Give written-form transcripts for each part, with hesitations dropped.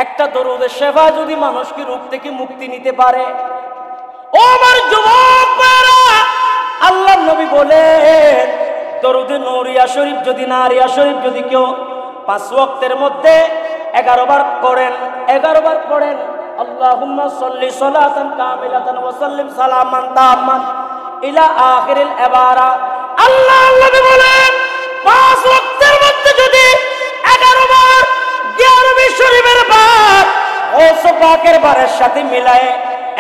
একটা দরুদের সেবা যদি মানুষকে রোগ থেকে মুক্তি নিতে পারে, ও আমার যুবক ভাইরা, আল্লাহর নবী বলেন দরুদে নূরিয়া শরীফ যদি নারিয়া শরীফ যদি কেউ 5 ওয়াক্তের মধ্যে 11 বার পড়েন, 11 বার পড়েন, আল্লাহুম্মা সাল্লি সালাতান কামিলাতান ওয়া সাল্লিম সালামান তাম্মান ইলা আখিরিল ইবারা। আল্লাহ নবী বলেন 5 ওয়াক্তের মধ্যে যদি 11 বার গিয়ারবি শরীফের বার ও পাকের বারের সাথে মিলায়ে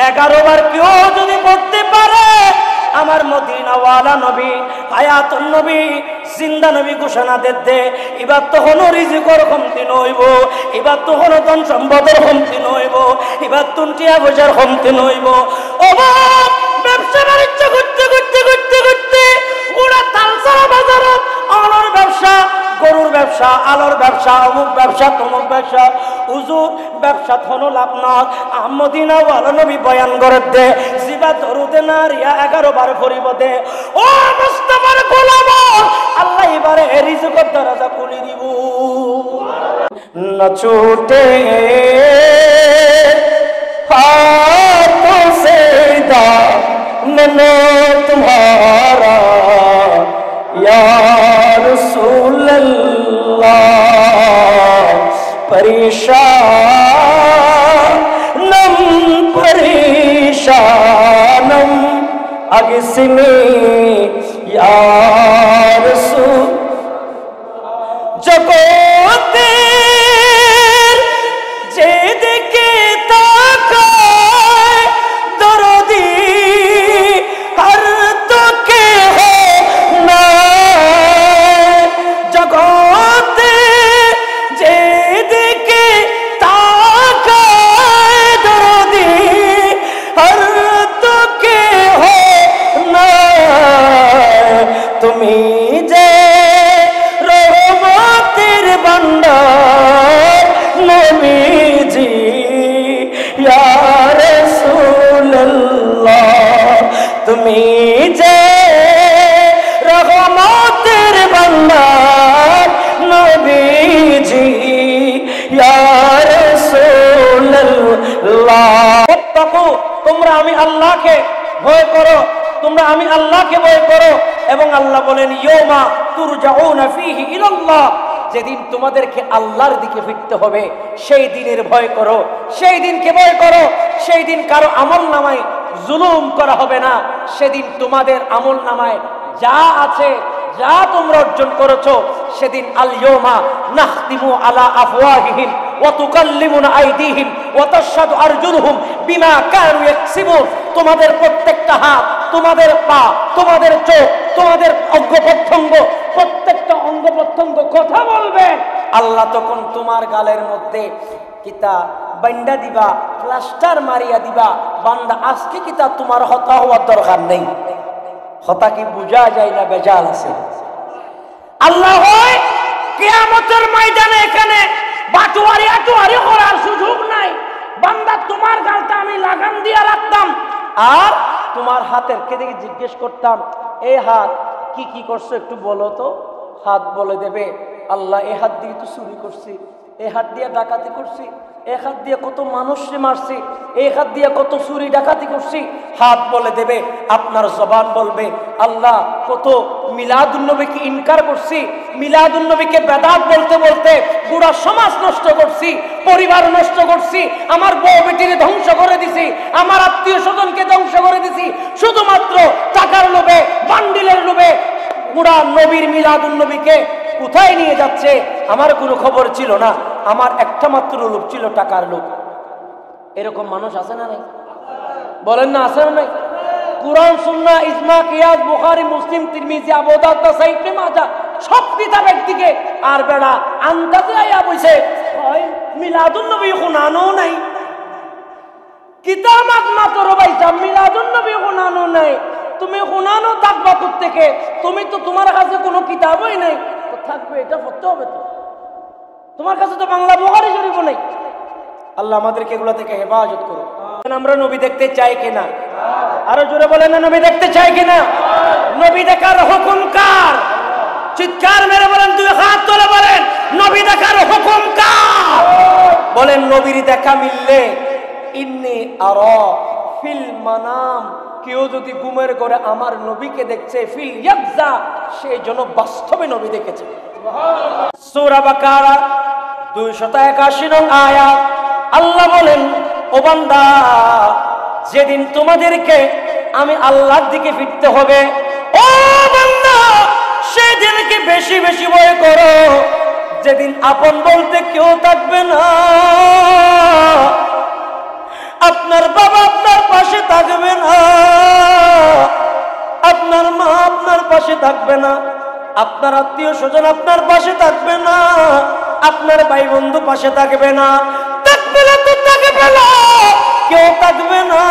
11 বার কেউ যদি পড়তে পারে, আমার মদিনাওয়ালা নবী হায়াতুন নবী জিন্দা নবী ঘোষণা দে এবার তো হলো রিজিকের কমতি নইব, এবার তো হলো ধন সম্পদের কমতি নইব, এবার তুনটিয়া পয়সার কমতি নইব। ও ব্যবসা বাণিজ্য করতে করতে করতে করতে ওরা তালসারা বাজারত আলোর ব্যবসা, গরুর ব্যবসা, আলোর ব্যবসা, অমুক ব্যবসা, তমুক ব্যবসা, হুজুর ব্যবসা হলো লাভ না। মদিনাওয়ালা নবী বয়ান করে দে জিবা দরুদে নারিয়া 11 বার পড়িব দে। ও মুস্তাফার গোলাম, আল্লাহ এবারে রিজিকের দরজা খুলে দিব। না ছুটে হাথों से दामन तुम्हारा या रसूल अल्लाह, परेशानम परेशानम अगस्मी या रसूल जगतेर जेदिके ताकाय दरदी हर तो के हो ना, जगते जेदिके ताकाय दरदी हर तो के हो ना, तुम्ही जे रहमतेर भंडार नबीजी या रसूल अल्लाह, तुम्ही जे रहमतेर भंडार नबीजी या रसूल अल्लाह। তোমরা আমি আল্লাহকে ভয় করো, তোমরা আমি আল্লাহকে ভয় করো। এবং আল্লাহ বলেন ইয়াউমা তুরজাউনা ফীহি ইলাল্লাহ, যেদিন তোমাদেরকে আল্লাহর দিকে ফিরতে হবে সেই দিনের ভয় করো, সেই দিনকে ভয় করো। সেই দিন কারো আমল নামায় জুলুম করা হবে না, সেদিন তোমাদের আমল নামায় যা আছে, যা তোমরা অর্জন করেছো, সেদিন আল ইয়াউমা নাখতিমু আলা আফওয়াহিহিম ওয়া তুকাল্লিমুনা আইদিহিম ওয়া তাশহাদু আরজুলুহুম বিমা কানু ইয়াকসিবুন। তোমাদের প্রত্যেকটা হাত, তোমাদের পা, তোমাদের চোখ, তোমাদের অঙ্গ প্রত্যঙ্গ, প্রত্যেকটা অঙ্গ প্রত্যঙ্গ কথা বলবে। আল্লাহ তখন তোমার গালের মধ্যে কিতা বান্ডা দিবা, প্লাস্টার মারিয়া দিবা, বান্দা আজকে কিতা তোমার হতা হওয়ার দরকার নেই। হতা কি বুঝা যায় না, বেজাল আছে। আল্লাহ হয় কিয়ামতের ময়দানে এখানে বাটুয়ারি আটুয়ারি করার সুযোগ নাই। বান্দা তোমার গালটা আমি লাগাম দিয়া রাখতাম, আর তোমার হাতের কে দেখে জিজ্ঞেস করতাম এই হাত কি কি করছো একটু বলো তো। হাত বলে দেবে আল্লাহ এই হাত দিয়ে তো চুরি করছি, এই হাত দিয়ে ডাকাতি করছি, এই হাত দিয়ে কত মানুষকে মারছি, এই হাত দিয়ে কত চুরি ডাকাতি করছি। হাত বলে দেবে, আপনার জবান বলবে আল্লাহ কত মিলাদুন্নবীকে ইনকার করছি, মিলাদুন্নবীকে বেদাত বলতে বলতে পুরা সমাজ নষ্ট করছি, পরিবার নষ্ট করছি, আমার বউ বেটিকে ধ্বংস করে দিছি, আমার আত্মীয় স্বজনকে ধ্বংস করে দিছি, শুধুমাত্র টাকার লোভে, বান্ডিলের লোভে। পুরা নবীর মিলাদুন্নবীকে কোথায় নিয়ে যাচ্ছে আমার কোনো খবর ছিল না, আমার একটা মাত্র লোভ ছিল, টাকার লোভ। এরকম মানুষ আছে না নাই? বলেন না আছে না নাই? কুরআন সুন্নাহ ইজমা কিয়াস বুখারী মুসলিম তিরমিজি আবু দাউদ নাসাঈ ইবনে মাজাহ সব কিতাব একদিকে, আর বেড়া আন্দাজে আয়া বইছে হয় মিলাদুন নবী শুনানো নাই, কিতাবাত মাত্র বাইসা মিলাদুন নবী শুনানো নাই। তুমি শুনানো থাকবা থেকে, তুমি তো তোমার কাছে কোনো কিতাবই নাই, তো থাকবে এটা পড়তে হবে তো। তোমার কাছে তো বাংলা বুখারী শরীফও নাই। আল্লাহ আমাদেরকে এগুলো থেকে হেফাজত করো। আমরা নবী দেখতে চাই কিনা? আরো জোরে বলেন না, নবী দেখতে চাই কিনা? নবী দেখার হুকুম কার? চিৎকার মেরে বলেন, দুই হাত তুলে বলেন নবী দেখার হুকুম কার? বলেন নবীর দেখা মিললে ইন্নী আরা ফিল মানাম, কেউ যদি ঘুমের ঘরে আমার নবীকে দেখছে ফিল ইয়াকজা, সেই জন্য বাস্তবে নবী দেখেছে। সূরা বাকারা 281 নং আয়াত আল্লাহ বলেন, ও বান্দা, যেদিন তোমাদেরকে আমি আল্লাহর দিকে ফিরতে হবে, ও বান্দা, সেদিনকে বেশি বেশি ভয় করো, যেদিন আপন বলতে কেউ থাকবে না। আপনার বাবা আপনার পাশে থাকবে না, আপনার মা আপনার পাশে থাকবে না, আপনার আত্মীয় স্বজন আপনার পাশে থাকবে না, আপনার ভাই বন্ধু পাশে থাকবে না, থাকবে না তো থাকবে না, কেউ থাকবে না।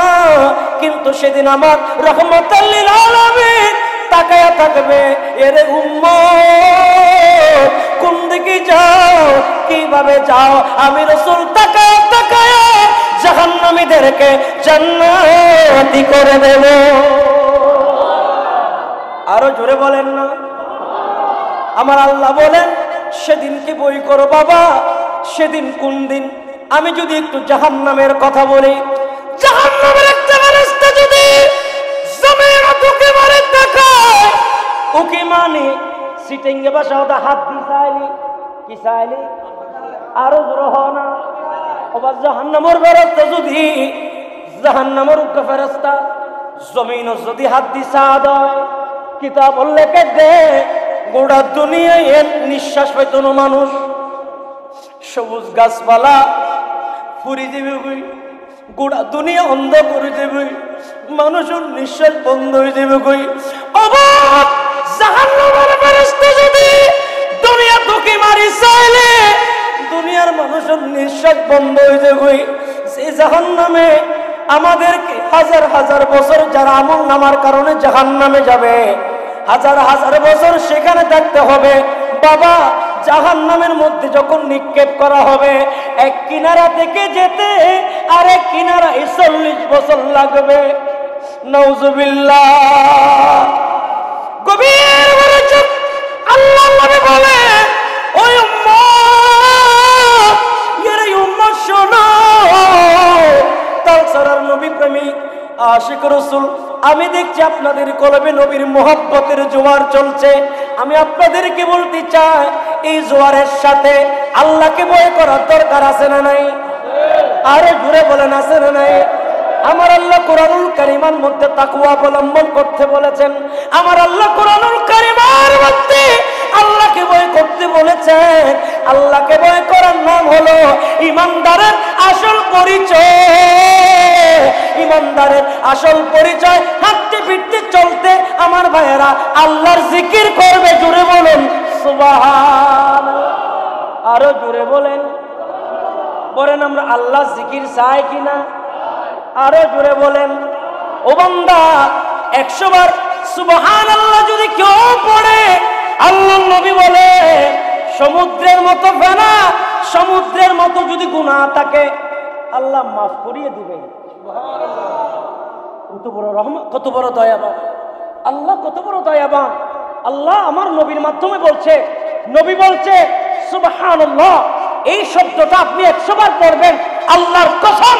কিন্তু সেদিন আমার রহমতুল লিল আলামিন তাকায়া থাকবে, এরে উম্মত কোন দিকে যাও, কিভাবে যাও, আমি রাসূল তাকায়া তাকায়া জাহান্নামীদেরকে জান্নাতি করে দেব। আরো জোরে বলেন না। আমার আল্লাহ বলেন, সেদিনকে বই করো বাবা। সেদিন কোন দিন? আমি যদি একটু জাহান্নামের কথা বলি, জাহান্নামের একটা ফেরেশতা যদি জমিনে ঢুকে মারে দেখায়, ওকে মানে সিটিংয়ে বসা ওটা হাত দিয়ে চাইলি কি চাইলি, আরো জোরে হ না। আবার জাহান্নামের ফেরেশতা যদি, জাহান্নামের ফেরেশতা জমিন যদি হাত দিয়ে চা দেয়, কিতাব উল্লেখে দে গোটা দুনিয়ায় নিঃশ্বাস পাইত না মানুষ, সবুজ গাছপালা ফুরি যাবে, গোটা দুনিয়া অন্ধ করে দেবে, মানুষের নিঃশ্বাস বন্ধ হয়ে যাবে। কই অবাক জাহান্নামের ফেরেশতা যদি দুনিয়া ঢুকে মারি চাইলে দুনিয়ার মানুষের নিঃশ্বাস বন্ধ হয়ে যাবে। সেই জাহান্নামে আমাদেরকে হাজার হাজার বছর যারা আমল নামার কারণে জাহান্নামে যাবে, হাজার হাজার বছর সেখানে থাকতে হবে। বাবা, জাহান্নামের মধ্যে যখন নিক্ষেপ করা হবে, এক কিনারা থেকে যেতে আরেক কিনারায় 40 বছর লাগবে। নাউজুবিল্লাহ। গভীর মনোযোগ। আল্লাহ নবী বলে, ওই উম্মত, এরে উম্মত শোনো, তালসারার নবী প্রেমিক আশিক রাসূল, আমি দেখছি আপনাদের কলবে নবীর মোহাব্বতের জোয়ার চলছে। আমি আপনাদেরকে বলতে চাই, এই জোয়ারের সাথে আল্লাহকে ভয় করার দরকার আছে না নাই? আরে ঘুরে বলেন আছে না নাই? আমার আল্লাহ কোরআনুল কারীমের মধ্যে তাকওয়া অবলম্বন করতে বলেছেন। আমার আল্লাহ কোরআনুল কারীমের মধ্যে আল্লাহকে ভয় করতে বলেছেন। আল্লাহকে ভয় করার নাম হলো ঈমানদারের আসল পরিচয়। ঈমানদারের আসল পরিচয় হাঁটতে ফিরতে চলতে আমার ভাইয়েরা আল্লাহর জিকির করবে। জোরে বলুন সুবহানাল্লাহ। আরো জোরে বলেন। বলেন আমরা আল্লাহ জিকির চাই কিনা? আরো জোরে বলেন। ও বান্দা, 100 বার সুবহানাল্লাহ যদি কেউ পড়ে, আল্লাহ নবী বলে সমুদ্রের মতো ফেনা, সমুদ্রের মতো যদি গুনাহ থাকে আল্লাহ মাফ করিয়ে দিবেন। কত বড় রহমত, কত বড় দয়াবান আল্লাহ, কত বড় দয়াবান আল্লাহ। আমার নবীর মাধ্যমে বলছে, নবী বলছে সুবহানাল্লাহ। এই শব্দটা আপনি 100 বার পড়বেন, আল্লাহর কসম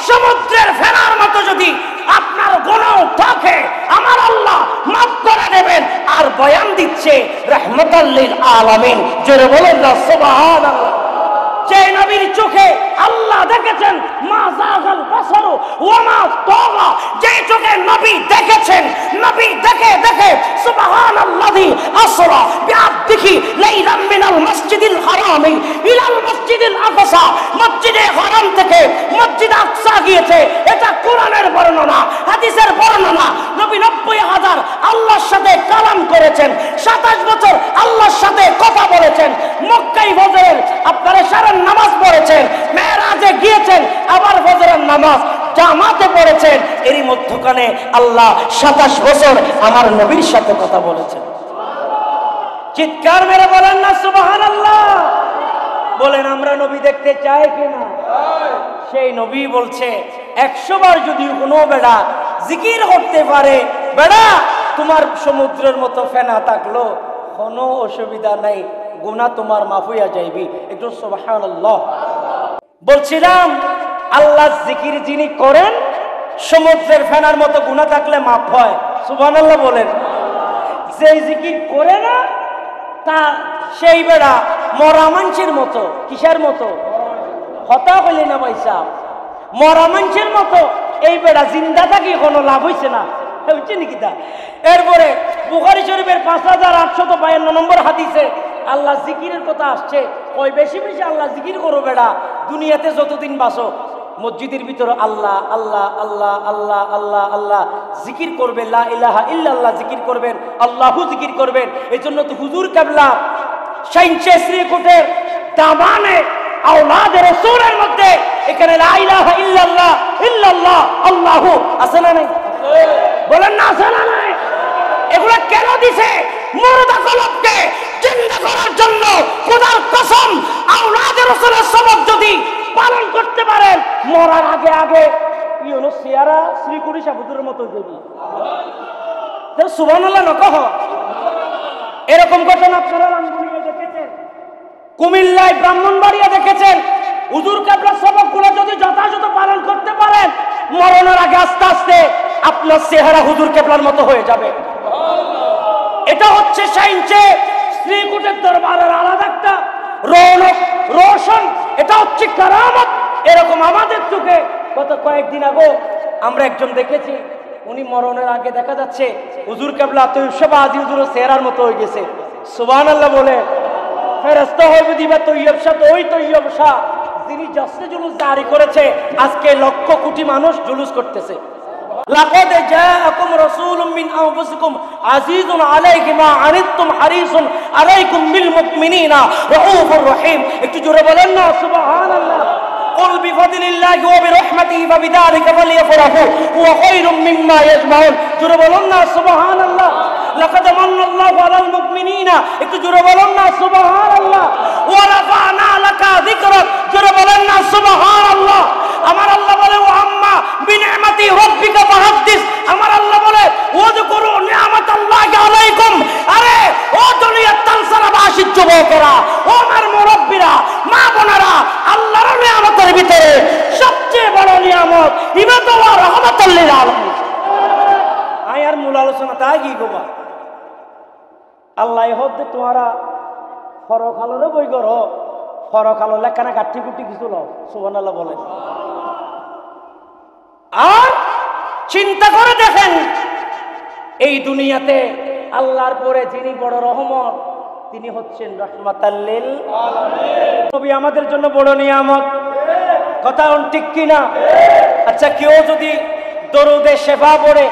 সমুদ্রের ফেনার মতো যদি আপনার গুনাহ থাকে আমার আল্লাহ মাফ করে দেবেন। আর বয়ান দিচ্ছে রাহমাতাল লিল আলামিন। জোরে বলেন না সুবহানাল্লাহ। যে নবীর চোখে আল্লাহ দেখেছেন, মা যাগাল বাসারু ওয়া মা তাগা, যে চোখে নবী দেখেছেন, নবী দেখে দেখে সুবহানাল্লাযী আসরা বিআবদিহি লাইলাম মিনাল মসজিদিল হারামি ইলাল মসজিদিল আকসা, মসজিদে হারাম থেকে মসজিদ আকসা গিয়েছে। এটা কোরআনের বর্ণনা, হাদিসের বর্ণনা। নবী 90,000 আল্লাহর সাথে কালাম করেছেন, 27 বছর আল্লাহর সাথে কথা বলেছেন। মক্কায় ফজরের আপনারা সারা নামাজ পড়েছেন, মেরাজে গিয়েছেন, আবার ফজরের নামাজ জামাতে পড়েছেন। এরই মধ্যখানে আল্লাহ 27 বছর আমার নবীর সাথে কথা বলেছেন। চিৎকার মেরে বলেন না সুবহানাল্লাহ। বলেন আমরা নবী দেখতে চাই কিনা? সেই নবী বলছে 100 বার যদি কোনো বেড়া জিকির করতে পারে, বেড়া তোমার সমুদ্রের মতো ফেনা থাকলো কোনো অসুবিধা নাই, গুনাহ তোমার মাফ হইয়া যাইবি। একটু সুবহানাল্লাহ। বলছিলাম আল্লাহ জিকির যিনি করেন সমুদ্রের ফেনার মতো গুনাহ থাকলে মাফ হয়। সুবহানাল্লাহ বলেন। যে জিকির করে না তা সেই বেড়া মরা মানুষের মতো। কিসের মতো? হতা হইলে না পয়সা মরা মানুষের মতো। এই বেড়া জিন্দা থাকি কোনো লাভ হইছে না, হচ্ছে নাকি তা? এরপরে বুখারী শরীফের 5852 নম্বর হাদিসে আল্লাহ জিকিরের কথা আসছে। ওই বেশি বেশি আল্লাহ জিকির করো বেড়া, দুনিয়াতে যতদিন বাসো মসজিদের ভিতরে আল্লাহ আল্লাহ আল্লাহ আল্লাহ আল্লাহ আল্লাহ জিকির করবে, লা ইলাহা ইল্লাল্লাহ জিকির করবেন, আল্লাহু জিকির করবেন। এই জন্য তো হুজুর কেবলা শাইনশে শ্রীকুটের দামানে আওলাদে রাসূলের মধ্যে এখানে লা ইলাহা ইল্লাল্লাহ ইল্লাল্লাহ আল্লাহু আছে না নাই? বলেন না আছে না নাই? এগুলো কেন দিছে? মুর্দা কলবকে জিন্দা করার জন্য। খোদার কসম, আওলাদে রাসূলের সবক যদি পালন করতে পারেন মরার আগে আগে কি হলো সিয়ারা শ্রীকুটি সাবুদের মতো দেবী। সুবহানাল্লাহ না কহ। এরকম ঘটনা আপনারা রাঙ্গুনিয়ায় দেখেছেন, কুমিল্লায় ব্রাহ্মণবাড়িয়া দেখেছেন। হুজুর কেবলার সবকগুলো যদি যথাযথ পালন করতে পারেন মরণের আগে আস্তে আস্তে আপনার চেহারা হুজুর কেবলার মতো হয়ে যাবে। এটা হচ্ছে শাইনচে শ্রীকুটের দরবারের আলাদা একটা রৌনক রোশন। এটা হচ্ছে কারামত। এরকম আমাদের চোখে গত কয়েকদিন আগে আমরা একজন দেখেছি, উনি মরণের আগে দেখা যাচ্ছে হুজুর কেবলা তৈয়ব আজি হুজুরের চেহারার মতো হয়ে গেছে। সুবহানাল্লাহ বলে। ফেরেশতা হইবে দিবা তৈয়ব শাহ, তো ওই তৈয়ব শাহ যিনি জশ্নে জুলুস জারি করেছে, আজকে লক্ষ কোটি মানুষ জুলুস করতেছে। লাকাদ জাআকুম রাসূলুম মিন আনফুসিকুম আজিজুন আলাইহি মা আনিতুম হারিসুন আলাইকুম বিল মুমিনিনা রাউফুর রহিম। একটু জোরে বলেন না সুবহানাল্লাহ। قل بفضل الله وبرحمته فبذلك فليفرحوا هو خير مما يجمعون। জোরে বলেন না সুবহানাল্লাহ। لقد من الله على المؤمنين। একটু জোরে বলেন না সুবহানাল্লাহ। ورفعنا لك ذكرك। জোরে বলেন না সুবহানাল্লাহ। আমার আল্লাহ বলে ও আম্মা বিনিআমাতি রাব্বিকা ফাহাদ্দিস। আমার আল্লাহ বলে ওয়াজকুরু নিআমাতাল্লাহি আলাইকুম। আরে ও দুনিয়ার তালসারাবাসী যুবকেরা, ও আমার মুরব্বিরা, মা বোনেরা, আল্লাহর নিয়ামতের ভিতরে সবচেয়ে বড় নিয়ামত ইবাদত ওয়া রাহমাতুল লিল আলামিন। আয়ার মূল আলোচনা তাই কি গোবা আল্লাহ হদ্দে তোমারা ফরক আলোরে বই করো, ফরক আলো লেখানা গাঠি গুটি কিছু লও। সুবহানাল্লাহ বলেন। আর চিন্তা করে দেখেন এই দুনিয়াতে আল্লাহর পরে যিনি বড় রহমত তিনি হচ্ছেন রাহমাতাল লিল আলামিন। নবী আমাদের জন্য বড় নিয়ামত। কথা ঠিক কি না? আচ্ছা, কেউ যদি দরুদে শেফা পড়ে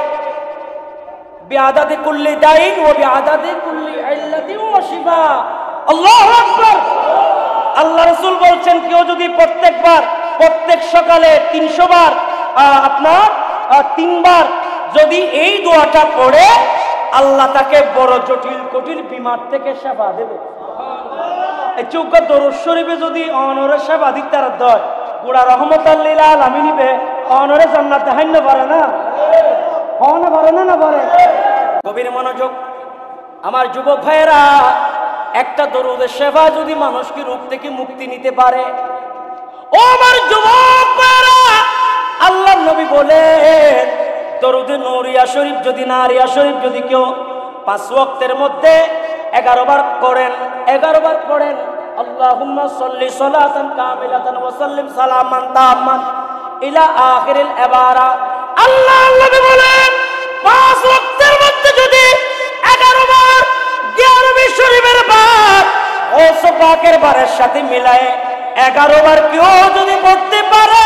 বিআদাদি কুল্লি দাইন ওয়া বিআদাদি কুল্লি ইল্লাতিন ওয়া শিফা, আল্লাহু আকবার। আল্লাহ রাসূল বলছেন কেউ যদি প্রত্যেক সকালে 300 বার আপনার 3 বার যদি এই দোয়াটা পড়ে আল্লাহ তাকে বড় জটিল কঠিন বিমার থেকে সেবা দেবে। এই চৌকা দরুদ শরীফে যদি অনরে সেবা দিতে হয় পুরা রহমতাল লিল আলামিন নিবে অনরে জান্নাত দেখাইতে পারে না? হন পারে না? না পারে? গভীর মনোযোগ আমার যুবক ভাইয়েরা, একটা দরুদের সেবা যদি মানুষকে রূপ থেকে মুক্তি নিতে পারে, ও আমার যুবক ভাইয়েরা, আল্লাহর নবী বলেন দরুদে নূরিয়া শরীফ যদি নারিয়া শরীফ যদি কেউ 5 ওয়াক্তের মধ্যে 11 বার করেন, 11 বার পড়েন আল্লাহুম্মা সাল্লি সালাতান কামিলাতান ওয়া সাল্লিম সালামান তাম্মান ইলা আখিরিল ইবারা। আল্লাহ নবী বলেন 5 ওয়াক্তের মধ্যে যদি 11 বার গিয়ারবি শরীফের বার ও পাকের বারের সাথে মিলায়ে 11 বার কেউ যদি পড়তে পারে,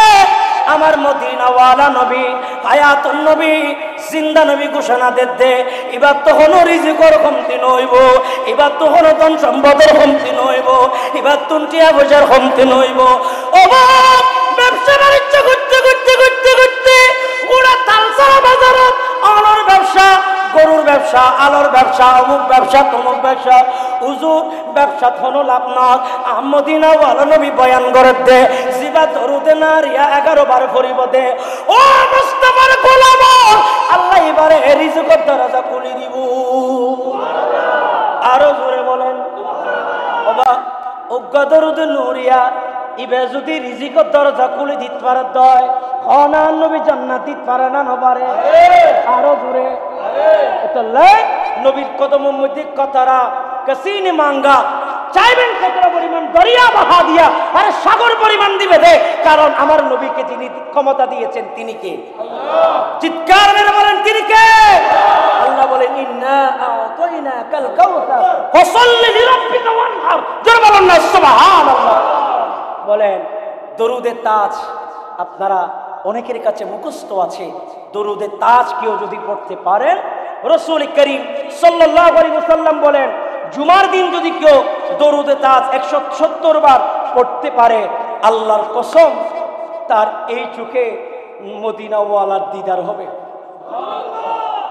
আমার মদিনাওয়ালা নবী হায়াতুন নবী জিন্দা নবী ঘোষণা দে এবার তো হলো রিজিকের কমতি নইব, এবার তো হলো ধন সম্পদের কমতি নইব, এবার তুনটিয়া বজার কমতি নইব। ও ব্যবসা বাণিজ্য করতে করতে করতে করতে ওরা তালসারা বাজারত আলোর ব্যবসা, গরুর ব্যবসা, আলোর ব্যবসা, অমুক ব্যবসা, তমুক ব্যবসা, হুজুর ব্যবসা থনো লাভ না। মদিনাওয়ালা নবী বয়ান করে দে জিবা দরুদে নারিয়া 11 বার পড়িব দে। ও মুস্তাফার গোলাম, আল্লাহ এবারে রিজিকের দরজা খুলে দিব। আরো জোরে বলেন। উগ্র দরুদ নূরিয়া ইবে যদি রিজিকর দরজা খুলে দিতে পারে দয় অনা নবী জান্নাত দিতে পারে না নবারে আরো জোরে তো লাই নবীর কদমের মধ্যে কতরা কাসিনে মাঙ্গা চাইবেন কতটা পরিমাণ দরিয়া বাহা দিয়া আরে সাগর পরিমাণ দিবে দে কারণ আমার নবীকে যিনি ক্ষমতা দিয়েছেন তিনি কে আল্লাহ চিৎকার মেরে বলেন তিনি কে আল্লাহ বলেন ইন্না আ'তাইনাকাল কাউসার ফাসাল্লি লিরাব্বিকা ওয়ানহার জোরে বলেন না সুবহানাল্লাহ বলেন দরুদে তাজ আপনারা অনেকের কাছে মুখস্থ আছে দরুদে তাজ কেউ যদি পড়তে পারেন রাসূল করিম সাল্লাল্লাহু আলাইহি ওয়াসাল্লাম বলেন জুমার দিন যদি কেউ দরুদে তাজ 170 বার পড়তে পারে আল্লাহর কসম তার এই চোখে মদিনাওয়ালার দিদার হবে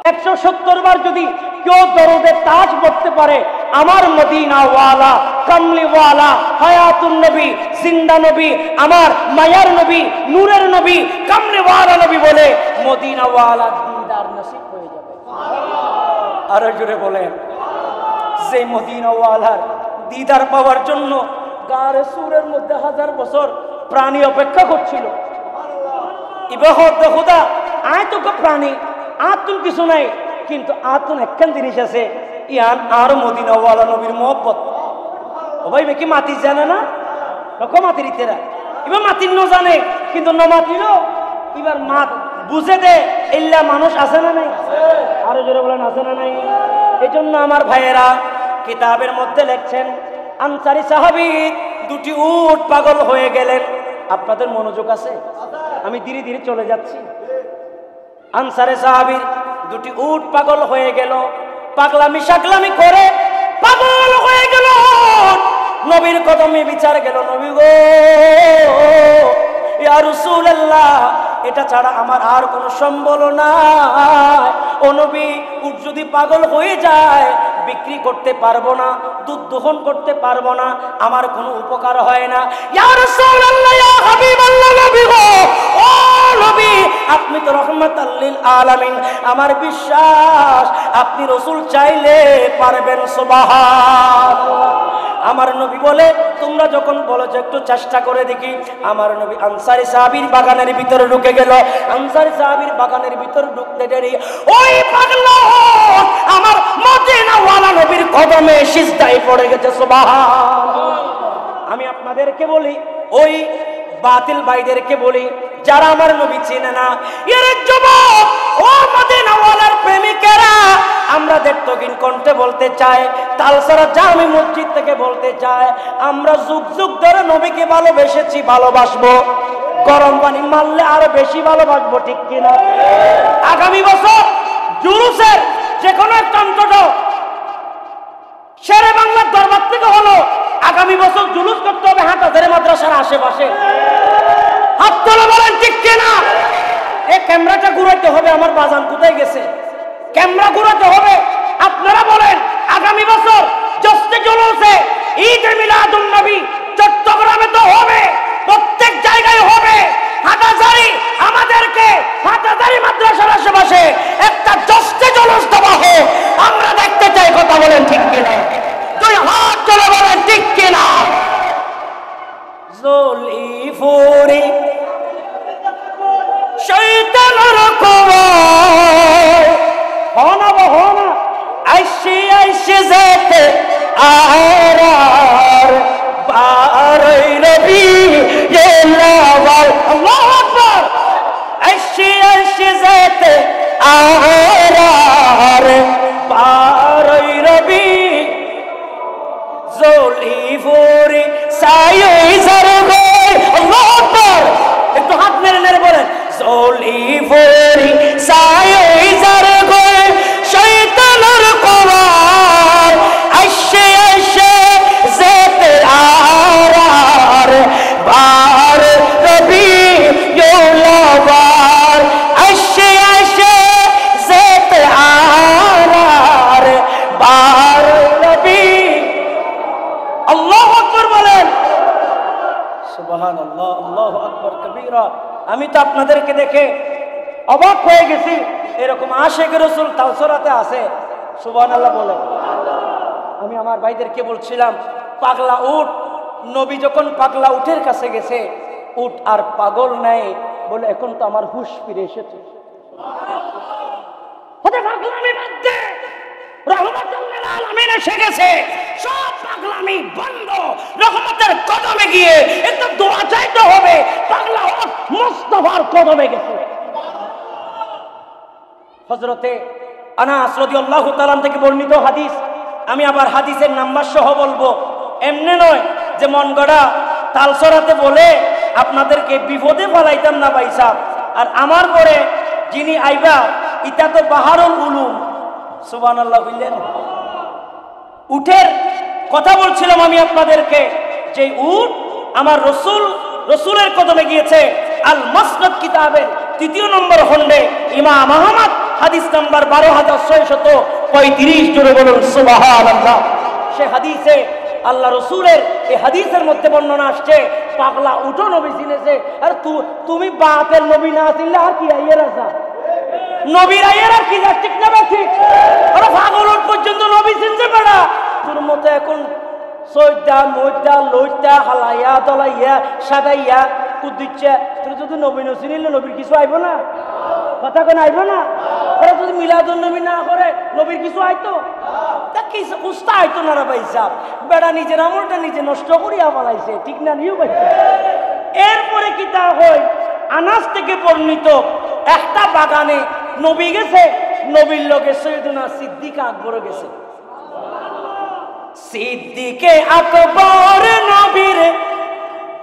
170 বার যদি কেউ দরুদে তাজ পড়তে পারে আমার মদিনাওয়ালা কামলিওয়ালা হায়াতুন নবী জিন্দা নবী আমার মায়ার নবী নূরের নবী কামলিওয়ালা নবী বলে মদিনাওয়ালা দিদার নসিব হয়ে যাবে সুবহানাল্লাহ আর জোরে বলেন যে মদিনাওয়ালার দিদার পাওয়ার জন্য গারে সুরের মধ্যে হাজার বছর প্রাণী অপেক্ষা করছিল ইবাহত খোদা আয় তো প্রাণী আতুন কিছু নাই কিন্তু আতুন একখান জিনিস আছে ইয়ান আর মদিনাওয়ালা নবীর মোহব্বত ও ভাই কি মাতি জানে না রকম মাতির ইতেরা এবার মাতির ন জানে কিন্তু ন মাতিল এবার মাত বুঝে দে ইল্লা মানুষ আছে না নাই আরো জোরে বলেন আছে না নাই এই জন্য আমার ভাইয়েরা কিতাবের মধ্যে লেখছেন আনসারী সাহাবী দুটি উট পাগল হয়ে গেলেন আপনাদের মনোযোগ আছে আমি ধীরে ধীরে চলে যাচ্ছি আনসারে সাহাবীর দুটি উট পাগল হয়ে গেল পাগলামি শাগলামি করে পাগল হয়ে গেল নবীর কদমে বিচার গেল নবী গো ইয়া রাসূলুল্লাহ এটা ছাড়া আমার আর কোনো সম্বল নাই ও নবী উট যদি পাগল হয়ে যায় বিক্রি করতে পারবো না দুধ দহন করতে পারবো না আমার কোনো উপকার হয় না ইয়া রাসূলুল্লাহ ইয়া হাবিবাল্লাহ নবী গো ও নবী আপনি তো রাহমাতাল লিল আলামিন আমার বিশ্বাস আপনি রাসূল চাইলে পারবেন সুবহানাল্লাহ আমার নবী বলে তোমরা যখন বলেছো একটু চেষ্টা করে দেখি আমার নবী আনসারী সাহাবীর বাগানের ভিতরে ঢুকে গেল আনসারী সাহাবীর বাগানের ভিতরে ঢুকতে দেরি ওই পাগলা আমার মদিনাওয়ালা নবীর কদমে সিজদায় পড়ে গেছে সুবহানাল্লাহ আমি আপনাদেরকে বলি ওই বাতিল ভাইদেরকে বলি যারা আমার নবী চেনে না এর যুবক ও মদিনাওয়ালার প্রেমিকেরা আমরা দেখতকিন কণ্ঠে বলতে চাই তালসারা জামি মসজিদ থেকে বলতে চাই আমরা যুগ যুগ ধরে নবীকে ভালোবেসেছি ভালোবাসবো গরম পানি মারলে আরো বেশি ভালোবাসবো ঠিক কিনা আগামী বছর জুলুসের যে কোনো একটা অন্তত শেরে বাংলার দরবার থেকে হলো আগামী বছর জুলুস করতে হবে হাটহাজারী মাদ্রাসার আশেপাশে হাত তোলা বলেন ঠিক কিনা এই ক্যামেরাটা ঘুরাইতে হবে আমার বাজান কোথায় গেছে ক্যামেরা ঘুরাতে হবে আপনারা বলেন আগামী বছর জশ্নে জুলুসে ঈদ মিলাদুন নবী চট্টগ্রামে তো হবে প্রত্যেক জায়গায় হবে হাটহাজারী আমাদেরকে হাটহাজারী মাদ্রাসার আশেপাশে একটা জশ্নে জুলুস দেওয়া হোক আমরা দেখতে চাই কথা বলেন ঠিক কিনা দুই হাত তুলে বলেন ঠিক কিনা জলিফুরি শয়তানের কুয়ায় হনা বহনা আইসি আইসি যেতে আরার বারই নবী এলাওয়াল আল্লাহু আকবার আইসি আইসি যেতে আরার বারই নবী জলিফুরি সায়ই জারগো আল্লাহু আকবার একটু হাত মেরে মেরে বলেন জলিফুরি সায়ই জারগো শয়তানের কুয়ার আইসে আইসে যেতে আরার বার নবী ইউলাবার আইসে আইসে যেতে আরার বার নবী আল্লাহু আকবার বলেন সুবহানাল্লাহ আল্লাহু আকবার কবীরা আমি তো আপনাদেরকে দেখে অবাক হয়ে গেছি এরকম আশিক রাসূল তাওসরাতে আছে সুবহানাল্লাহ বলেন আমি আমার ভাইদেরকে বলছিলাম পাগলা উট নবী যখন পাগলা উটের কাছে গেছে, উট আর পাগল নাই, বলে এখন তো আমার হুঁশ ফিরে এসেছে। পাগলামি বাদ দে, রহমতুল লিল আলামিন এসে গেছে, সব পাগলামি বন্ধ। রহমতের কদমে গিয়ে একটু দোয়া চাইতে হবে। পাগলা উট মুস্তাফার কদমে গেছে। হযরতে আনাস রাদিয়াল্লাহু তাআলা থেকে বর্ণিত হাদিস, আমি আবার হাদিসের নাম্বার সহ বলবো, এমনি নয় যে মন গড়া তালসরাতে বলে আপনাদেরকে বিপদে ফলাইতাম না ভাই সাহেব। আর আমার পরে যিনি আইবা, ইটা তো বাহারুল উলুম, সুবহানাল্লাহ বললেন। উটের কথা বলছিলাম আমি আপনাদেরকে, যে উট আমার রসুলের কদমে গিয়েছে। আল মাসনাদ কিতাবের 3 নম্বর খণ্ডে ইমাম আহমদ হাদিস নাম্বার 12635, জোরে বলুন সুবহানাল্লাহ। সে হাদিসে আল্লাহ রসুলের এই হাদিসের মধ্যে বর্ণনা আসছে, পাগলা উঠো নবী চিনেছে। আর তুমি বাপের নবী না চিনলে আর কি আইয়ের আসা, নবীর আইয়ের আর কি, ঠিক না ঠিক? আরে পাগল উঠ পর্যন্ত নবী চিনতে পারা, তোর মতো এখন সৈদা মৈদা লইতা হালাইয়া দলাইয়া সাদাইয়া কুদিচ্ছা, তোর যদি নবী নচিনিলে নবীর কিছু আইব না? কথা কেন আইব না? ওরা যদি মিলাদুন নবী না করে নবীর কিছু আইতো? তা কিছু উস্তা আইতো না রে ভাই সাহেব। বেড়া নিজের আমলটা নিজে নষ্ট করিয়া ফেলাইছে, ঠিক না নিও ভাই? এরপরে কি তা হয়, আনাস থেকে বর্ণিত একটা বাগানে নবী গেছে, নবীর লগে সৈয়দনা সিদ্দিক আকবর গেছে। সিদ্দিকে আকবর নবীর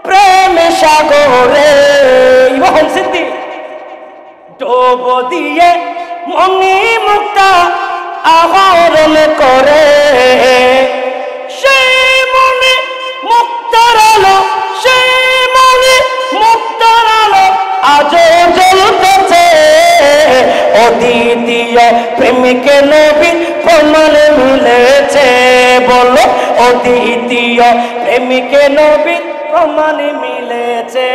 প্রেম সাগরে, ইমাম সিদ্দিক ডোব দিয়ে মনি মুক্তা আহরণ করে, সেই মনে মুক্তার আলো, সেই মনে মুক্তার আলো আজও জ্বলতেছে। অদ্বিতীয় প্রেমিকে নবীর প্রমাণ মিলেছে, বলো অদ্বিতীয় প্রেমিকে নবীর প্রমাণ মিলেছে।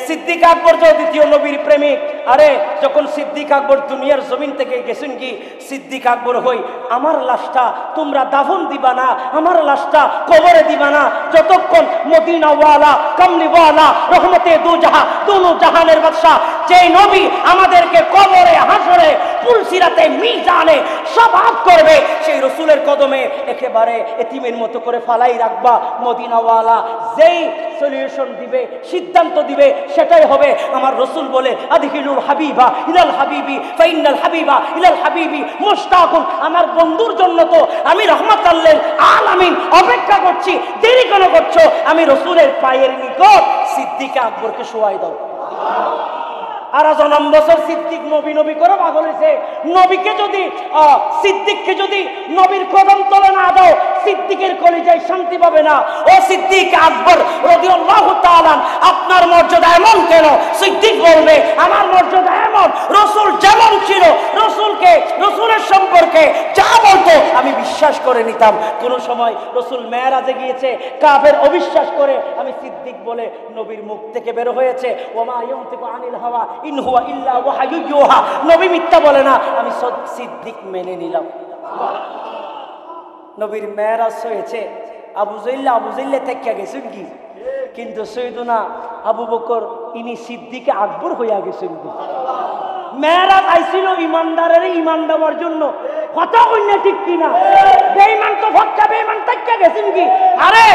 সিদ্দিক আকবর তো দ্বিতীয় নবীর প্রেমিক। আরে যখন সিদ্দিক আকবর দুনিয়ার জমিন থেকে গেছেন, কি সিদ্দিক আকবর হই, আমার লাশটা তোমরা দাফন দিবা না, আমার লাশটা কবরে দিবা না, যতক্ষণ মদিনাওয়ালা কামলিওয়ালা রহমতে দু জাহান দুনো জাহানের বাদশা যেই নবী আমাদেরকে কবরে হাসরে পুলসিরাতে মিজানে শাফাআত করবে, সেই রসুলের কদমে একেবারে এতিমের মতো করে ফালাই রাখবা। মদিনাওয়ালা যেই সলিউশন দিবে, সিদ্ধান্ত দিবে, সেটাই হবে। আমার রসুল বলে আদখিলুল হাবিবা ইলাল হাবিবি ফাইনাল হাবিবা ইলাল হাবিবি মুশতাকুন। আমার বন্ধুর জন্য তো আমি রহমাতুল লিল আলামিন অপেক্ষা করছি, দেরি কেন করছো? আমি রসুলের পায়ের নিকট সিদ্দিক আকবরকে শোয়াই দাও। আর জনম বছর সিদ্দিক নবী নবী করে পাগল হয়েছে। নবীকে যদি সিদ্দিককে যদি নবীর কদম তলে না দাও, সিদ্দিকের কলিজায় শান্তি পাবে না। ও সিদ্দিক আকবর রাদিয়াল্লাহু তাআলা, আপনার মর্যাদা এমন কেন? সিদ্দিক বলবে আমার মর্যাদা এমন, রসুল যেমন ছিল, রসুলকে রসুলের সম্পর্কে যা বলতো আমি বিশ্বাস করে নিতাম। কোন সময় রসুল মেরাজে গিয়েছে, কাফের অবিশ্বাস করে, আমি সিদ্দিক বলে নবীর মুখ থেকে বের হয়েছে, ওমা ইয়ানতিকু আনিল হাওয়া ইন হুয়া ইল্লা ওয়াহয়ু ইউহা, নবী মিথ্যা বলে না, আমি সিদ্দিক মেনে নিলাম। নবীর মেরাজ হয়েছে, আবু জাইল্লা থেকে গেছেন কি, কিন্তু সৈয়দনা আবু বকর ইনি সিদ্দিকে আকবর হইয়া গেছেন। মেরাজ আইছিল ইমানদারের ইমান দেওয়ার জন্য, কথা কইনা ঠিক কিনা? বেঈমান তো ফক্কা বেঈমান থেকে গেছেন কি? আরে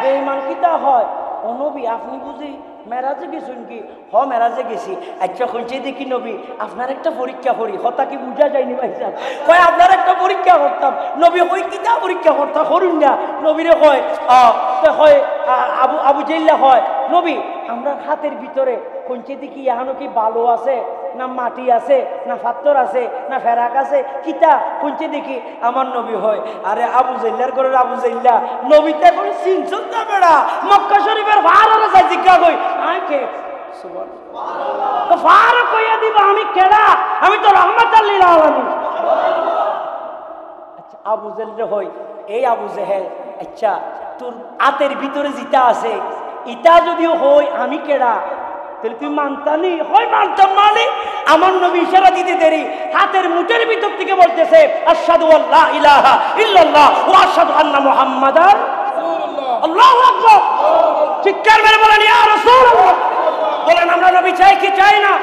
বেঈমান কিটা হয়? ও নবী আপনি বুঝি মেরাজে গেছেন কি? হ মেরাজে গেছি। আচ্ছা কইছে দেখি নবী আপনার একটা পরীক্ষা করি। কথা কি বুঝা যায়নি ভাই সাহেব? কয় আপনার একটা পরীক্ষা করতাম। নবী কই কিটা পরীক্ষা করতা করুন না। নবীরে কয় আবু জাইল্লা হয়, নবী আমরা হাতের ভিতরে কইছে দেখি এখনো কি বালু আছে না মাটি আছে না পাথর আছে না ফেরাক আছে, কিটা কইছে দেখি। আমার নবী হয়, আরে আবু জাইল্লার ঘরের আবু জাইল্লা, নবীতে কোন চিনছুন না বেড়া, মক্কা শরীফের ভাড়ারে যাই জিজ্ঞা কই আকে সুবহানাল্লাহ, তো ফারুক কইয়া দিবা আমি কেডা? আমি তো রহমাতুল লিল আলামিন। আচ্ছা আবু জাইল্লা হয়, এই আবু জেহেল, আচ্ছা তোর হাতের ভিতরে যেটা আছে ইটা যদিও হই আমি কেডা, তাহলে তুই মানতানি? হয় মানতাম। মানে আমার নবী ইশারা দিতে দেরি, হাতের মুঠের ভিতর থেকে বলতেছে আশহাদু আল্লা ইলাহা ইল্লাল্লাহ ওয়া আশহাদু আন্না মুহাম্মাদার রাসূলুল্লাহ। আল্লাহু আকবার, চিৎকার মেরে বলেন ইয়া রাসূলুল্লাহ। বলেন আমরা নবী চাই কি চাই না?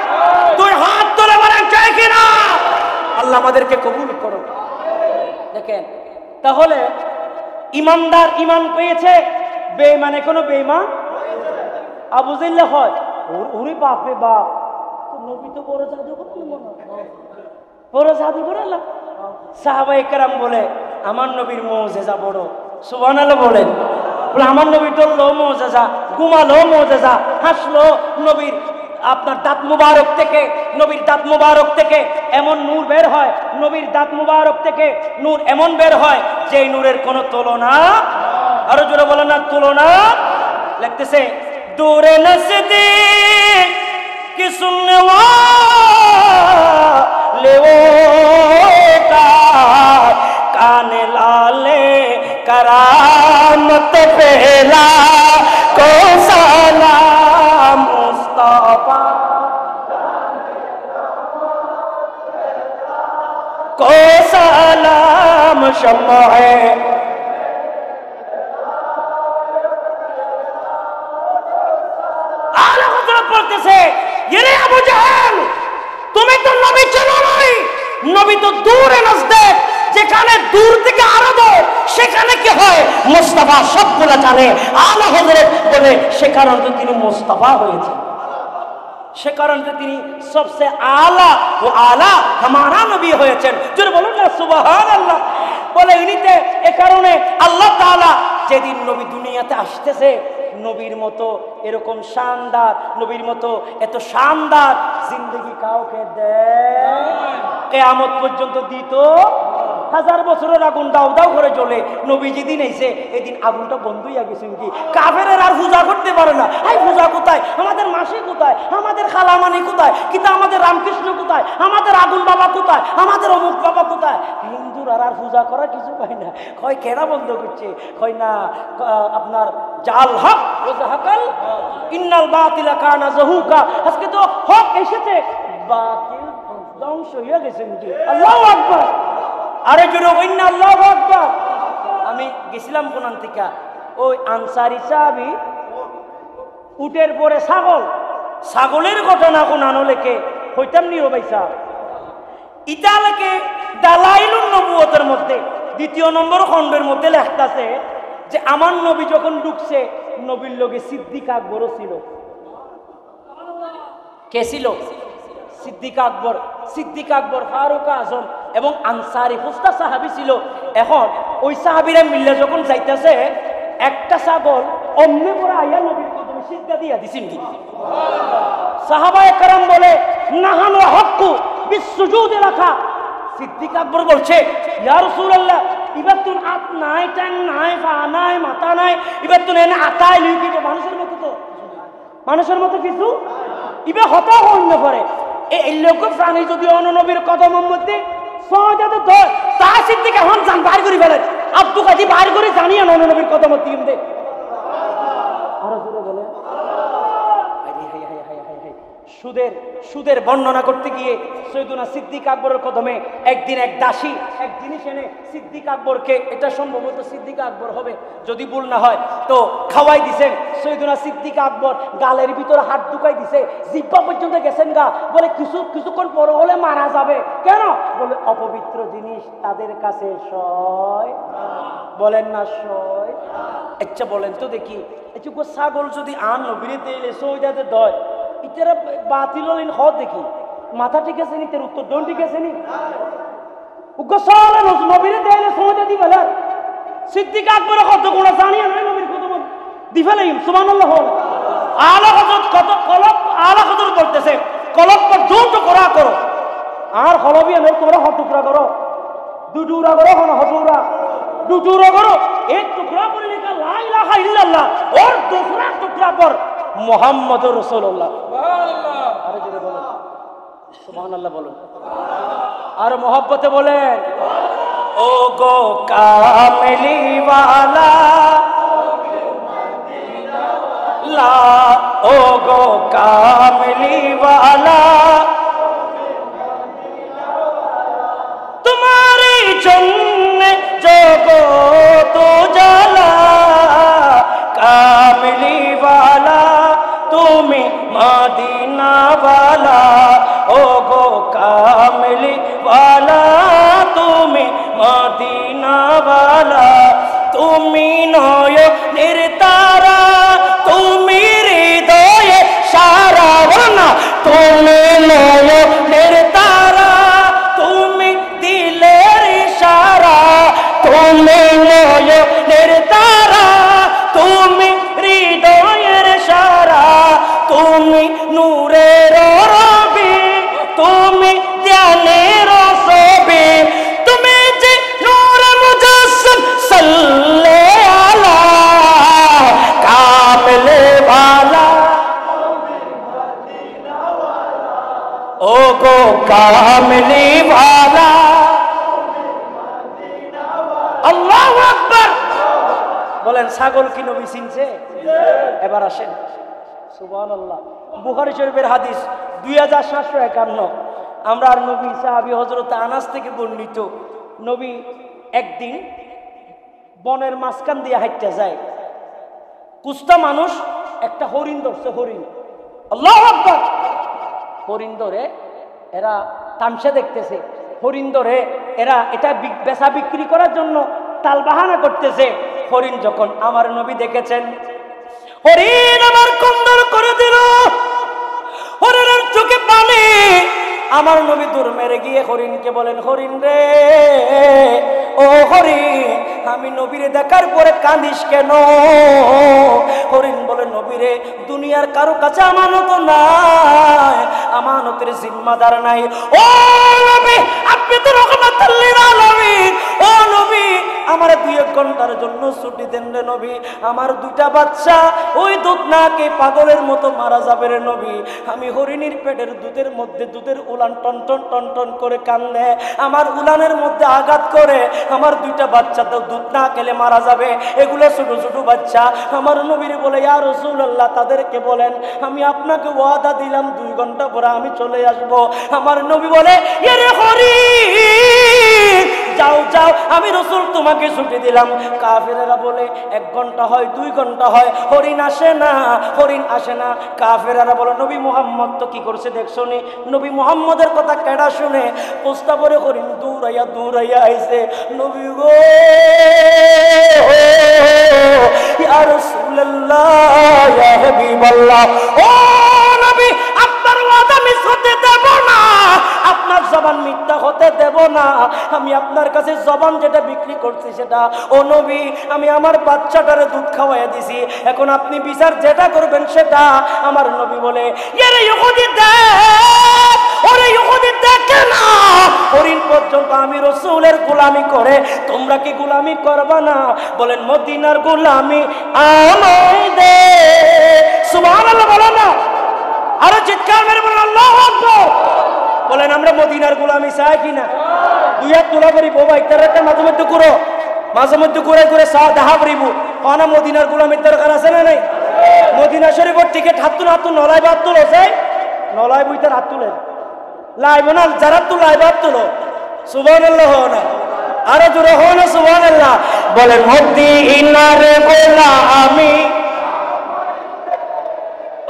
দুই হাত তুলে বলেন চাই কি না? আল্লাহ আমাদেরকে কবুল করুন। দেখেন তাহলে ইমানদার ইমান পেয়েছে, বেঈমানে কোনো বেঈমান আবু জাহল হয়। ওরে বাপ রে বাপ, নবী তো বড় জাদুকর, বড় জাদুকর। আল্লাহ সাহাবায়ে কেরাম বলে আমার নবীর মুজিজা বড়, সুবহানাল্লাহ বলেন। বলে আমার নবী ডললো মুজিজা, ঘুমালো মুজিজা, হাসলো নবীর আপনার দাঁত মুবারক থেকে, নবীর দাঁত মুবারক থেকে এমন নূর বের হয়, নবীর দাঁত মুবারক থেকে নূর এমন বের হয় যে নূরের কোনো তুলনা, আরো জোরে বলেন না তুলনা। লিখতেছে দূরে নজদীক কি সুননে वाले वो का काने लाले करामत पहला को सलाम मुस्तफा को सलाम शम्मा है। आला हजरत बोलतेছে ये আবু জাহেল তুমি তো নবী চেনো নাই, নবী তো দূরে নজদীক, যেখানে দূর থেকে আরো দূর সেখানে কি হয় মুস্তাফা সবগুলা জানে। আলা হযরত বলে সে কারণে তিনি মুস্তাফা হয়েছেন, সে কারণে তিনি সবচেয়ে আলা ও আলা हमारा নবী হয়েছেন। জোরে বলুন না সুবহানাল্লাহ। বলে ইনিতে এ কারণে আল্লাহ তাআলা যেদিন নবী দুনিয়াতে আসতেছে নবীর মতো এরকম শানদার, নবীর মতো এত শানদার জিন্দেগি কাউকে দেয় কিয়ামত পর্যন্ত দিত। 1000 বছরের আগুন দাও দাও করে জ্বলে, নবী যেদিন এসে এদিন আগুনটা বন্ধ হয়ে গেছে। কি কাফেরের আর পূজা করতে পারে না। এই পূজা কোথায়? আমাদের মাসি কোথায়? আমাদের খালামানি কোথায়? কিন্তু আমাদের রামকৃষ্ণ কোথায়? আমাদের আগুন বাবা কোথায়? আমাদের অমুক বাবা কোথায়? হিন্দুর আর পূজা করা কিছু পায় না। কয় কেনা বন্ধ করছে? কয় না আপনার জাল হক ও জাহাকাল ইন্নাল বাতিলা কানা যাহুকা। আজকে তো হক এসেছে, বাতিল ধ্বংস হয়ে গেছে। আল্লাহু আকবার, আরে জোরে বলেন আল্লাহু আকবার। আমি গেছিলাম কোনান থেকে, ওই আনসারী সাহাবী উটের পরে ছাগল, ছাগলের ঘটনা কোনানো লেখে হইতাম নিরবাইসা ইটা লেখে দালাইলুন নবুয়তের মধ্যে 2 নম্বর খণ্ডের মধ্যে লেখতাছে যে আমার নবী যখন ঢুকছে নবীর লগে সিদ্দিক আকবরও ছিল। কে ছিল? সিদ্দিক আকবর। সিদ্দিক আকবর, ফারুক আজম এবং আনসারী ফুস্তা সাহাবী ছিল। এখন ওই সাহাবীরা মিলে যখন যাইতেছে একটা ছাগল অমনে পরে আইয়া নবীর কদমে সিজদা দিয়া দিছেন। কি সাহাবায়ে কেরাম বলে নাহানু হক্কু বিসুজুদে রাখা। সিদ্দিক আকবর বলছে ইয়া রাসূলুল্লাহ ইবার তুন হাত নাই, টাং নাই, পা নাই, মাথা নাই, এবার তুন এনে আতাই লই কি মানুষের মতো, তো মানুষের মতো কিছু ইবে হতা হইন পরে এই লোক প্রাণী যদি অন্য নবীর কদমের মধ্যে সহজাতে ধর তা সিদ্দিক এখন জান বাইর করে ফেলেন, আব্দু কাদি বাইর করে জানিয়ে অন্য নবীর কদমের দিন দে। আরো জোরে বলে সুদের বর্ণনা করতে গিয়ে সৈয়দনা সিদ্দিক আকবরের কদমে একদিন এক দাসী এক জিনিস এনে সিদ্দিক আকবরকে, এটা সম্ভবত সিদ্দিক আকবর হবে যদি ভুল না হয়, তো খাওয়াই দিছেন। সৈয়দনা সিদ্দিক আকবর গালের ভিতরে হাত ঢুকাই দিছে, জিহ্বা পর্যন্ত গেছেন গা। বলে কিছুক্ষণ পর হলে মারা যাবে। কেন? বলে অপবিত্র জিনিস তাদের কাছে সয়। বলেন না সয়? আচ্ছা বলেন তো দেখি, ছাগল যদি আন নবীরে দিলে সৌজাতে দয় ইতারা বাতিল হলেন হ দেখি মাথা ঠিক আছে নি, উত্তর দন ঠিক আছে নি নবীরে দেয় সৌজা দি ফেলে। সিদ্দিক আকবর কত গুণা জানিয়ে নয় নবীর কত দি ফেলে। সুবহানাল্লাহ। আলা হযরত কত কলব, আলা হযরত বলতেছে কলব পর দ্রুত করা করো আর হলবি নয় তোমরা হ টুকরা করো, দুটুকরা করো, হটুকরা দুটুকরা করো। এক টুকরা पर लिखा ला इलाहा इल्लल्लाह और दूसरा टुकड़ा पर মুহাম্মদুর রাসূলুল্লাহ। সুবহানাল্লাহ। আরে জোরে বলুন সুবহানাল্লাহ বলুন, আর মোহব্বতে বলেন ও গো কামলি ওয়ালা লা, ও গো কামলি ওয়ালা तुम्हारे जन्ने जगत जाला वाला ओ गो कामली वाला তুমি মদিনা वाला তুমি নয়নের তারা তুমি হৃদয়ে সারা না তুমি নয়নের তারা তুমি দিলের ইশারা তুমি নয়নের তারা তুমি হৃদয়ের সারা তুমি নূরের রবি তুমি জ্ঞানের ছবি তুমি যে নূর মুজাসসাম সাল্লাল্লাহু আলা কামলে वाला ओ गो कामली वाला আল্লাহু আকবার বলেন ছাগল কি নবী চিনছে এবার আসেন সুবহানাল্লাহ বুখারী শরীফের হাদিস 2751 আমরা আর নবী সাহাবী হযরত আনাস থেকে বর্ণিত নবী একদিন বনের মাঝখান দিয়ে হাঁটতে যায় কুস্তা মানুষ একটা হরিণ ধরছে হরিণ আল্লাহু আকবার হরিণ ধরে এরা তামসা দেখতেছে হরিণ ধরে এরা এটা বেচা বিক্রি করার জন্য তালবাহানা করতেছে হরিণ যখন আমার নবী দেখেছেন হরিণ আমার কন্দর করে দিল হরিণের চোখে পানি আমার নবী দূর মেরে গিয়ে হরিণকে বলেন হরিণ রে ও হরিণ আমি নবীরে দেখার পরে কাঁদিস কেন হরিণ বলে নবীরে দুনিয়ার কারো কাছে আমানত নাই আমানতের জিম্মাদার নাই ও নবী আপনি তো রহমাতুল লিল আলামিন ও নবী আমার 2-1 ঘন্টার জন্য ছুটি দেন রে নবী আমার 2টা বাচ্চা ওই দুধ না কে পাগলের মতো মারা যাবে রে নবী আমি হরিণীর পেটের দুধের মধ্যে দুধের উলান টন টন টন টন করে কান্দে আমার উলানের মধ্যে আঘাত করে আমার 2টা বাচ্চা তো দুধ না খেলে মারা যাবে এগুলো ছোট ছোট বাচ্চা আমার নবীর বলে ইয়া রাসূলুল্লাহ তাদেরকে বলেন আমি আপনাকে ওয়াদা দিলাম 2 ঘন্টা পরে আমি চলে আসব আমার নবী বলে ইয়া রে হরিণ যাও যাও আমি রাসূল তোমাকে ছুটি দিলাম কাফেরেরা বলে 1 ঘন্টা হয় 2 ঘন্টা হয় হরিণ আসে না কাফেরেরা বলে নবী মুহাম্মদ তো কি করছে দেখছো নি নবী মুহাম্মদের কথা কেডা শুনে পোস্তা পরে হরিণ দৌড়াইয়া আইছে নবী গো ইয়া রাসূলুল্লাহ ইয়া হাবিবাল্লাহ ও নবী আপনার ওয়াদা মিস হতে দেব না আপনার জবান মিথ্যা হতে দেব না আমি আপনার কাছে জবান যেটা বিক্রি করছি সেটা ও নবী আমি আমার বাচ্চাটারে দুধ খাওয়াইয়া দিছি এখন আপনি বিচার যেটা করবেন সেটা আমার নবী বলে এরে ইহুদি দেখ ওরে ইহুদি দেখে না হরিণ পর্যন্ত আমি রাসূলের গোলামি করে তোমরা কি গোলামি করবা না বলেন মদিনার গোলামি আমায় দে সুবহানাল্লাহ বলো না আরো চিৎকার মেরে বলেন আল্লাহু আকবার বলেন আমরা মদিনার গোলামি চাই কিনা 2 হাত তোলা করি বাবা একটা মাঝে মধ্যে ঘুরে চা দেখা করিব কারণ মদিনার গোলামির দরকার আছে না নাই মদিনা শরীফের টিকিট হাত নলাই বাদ তুলো চাই নলাই বইতে হাত তুলে লাইব না যারা তো লাইব হাত তুলো সুবহানাল্লাহ হো না আরো জোরে হো না সুবহানাল্লাহ বলেন মদিনার গোলামি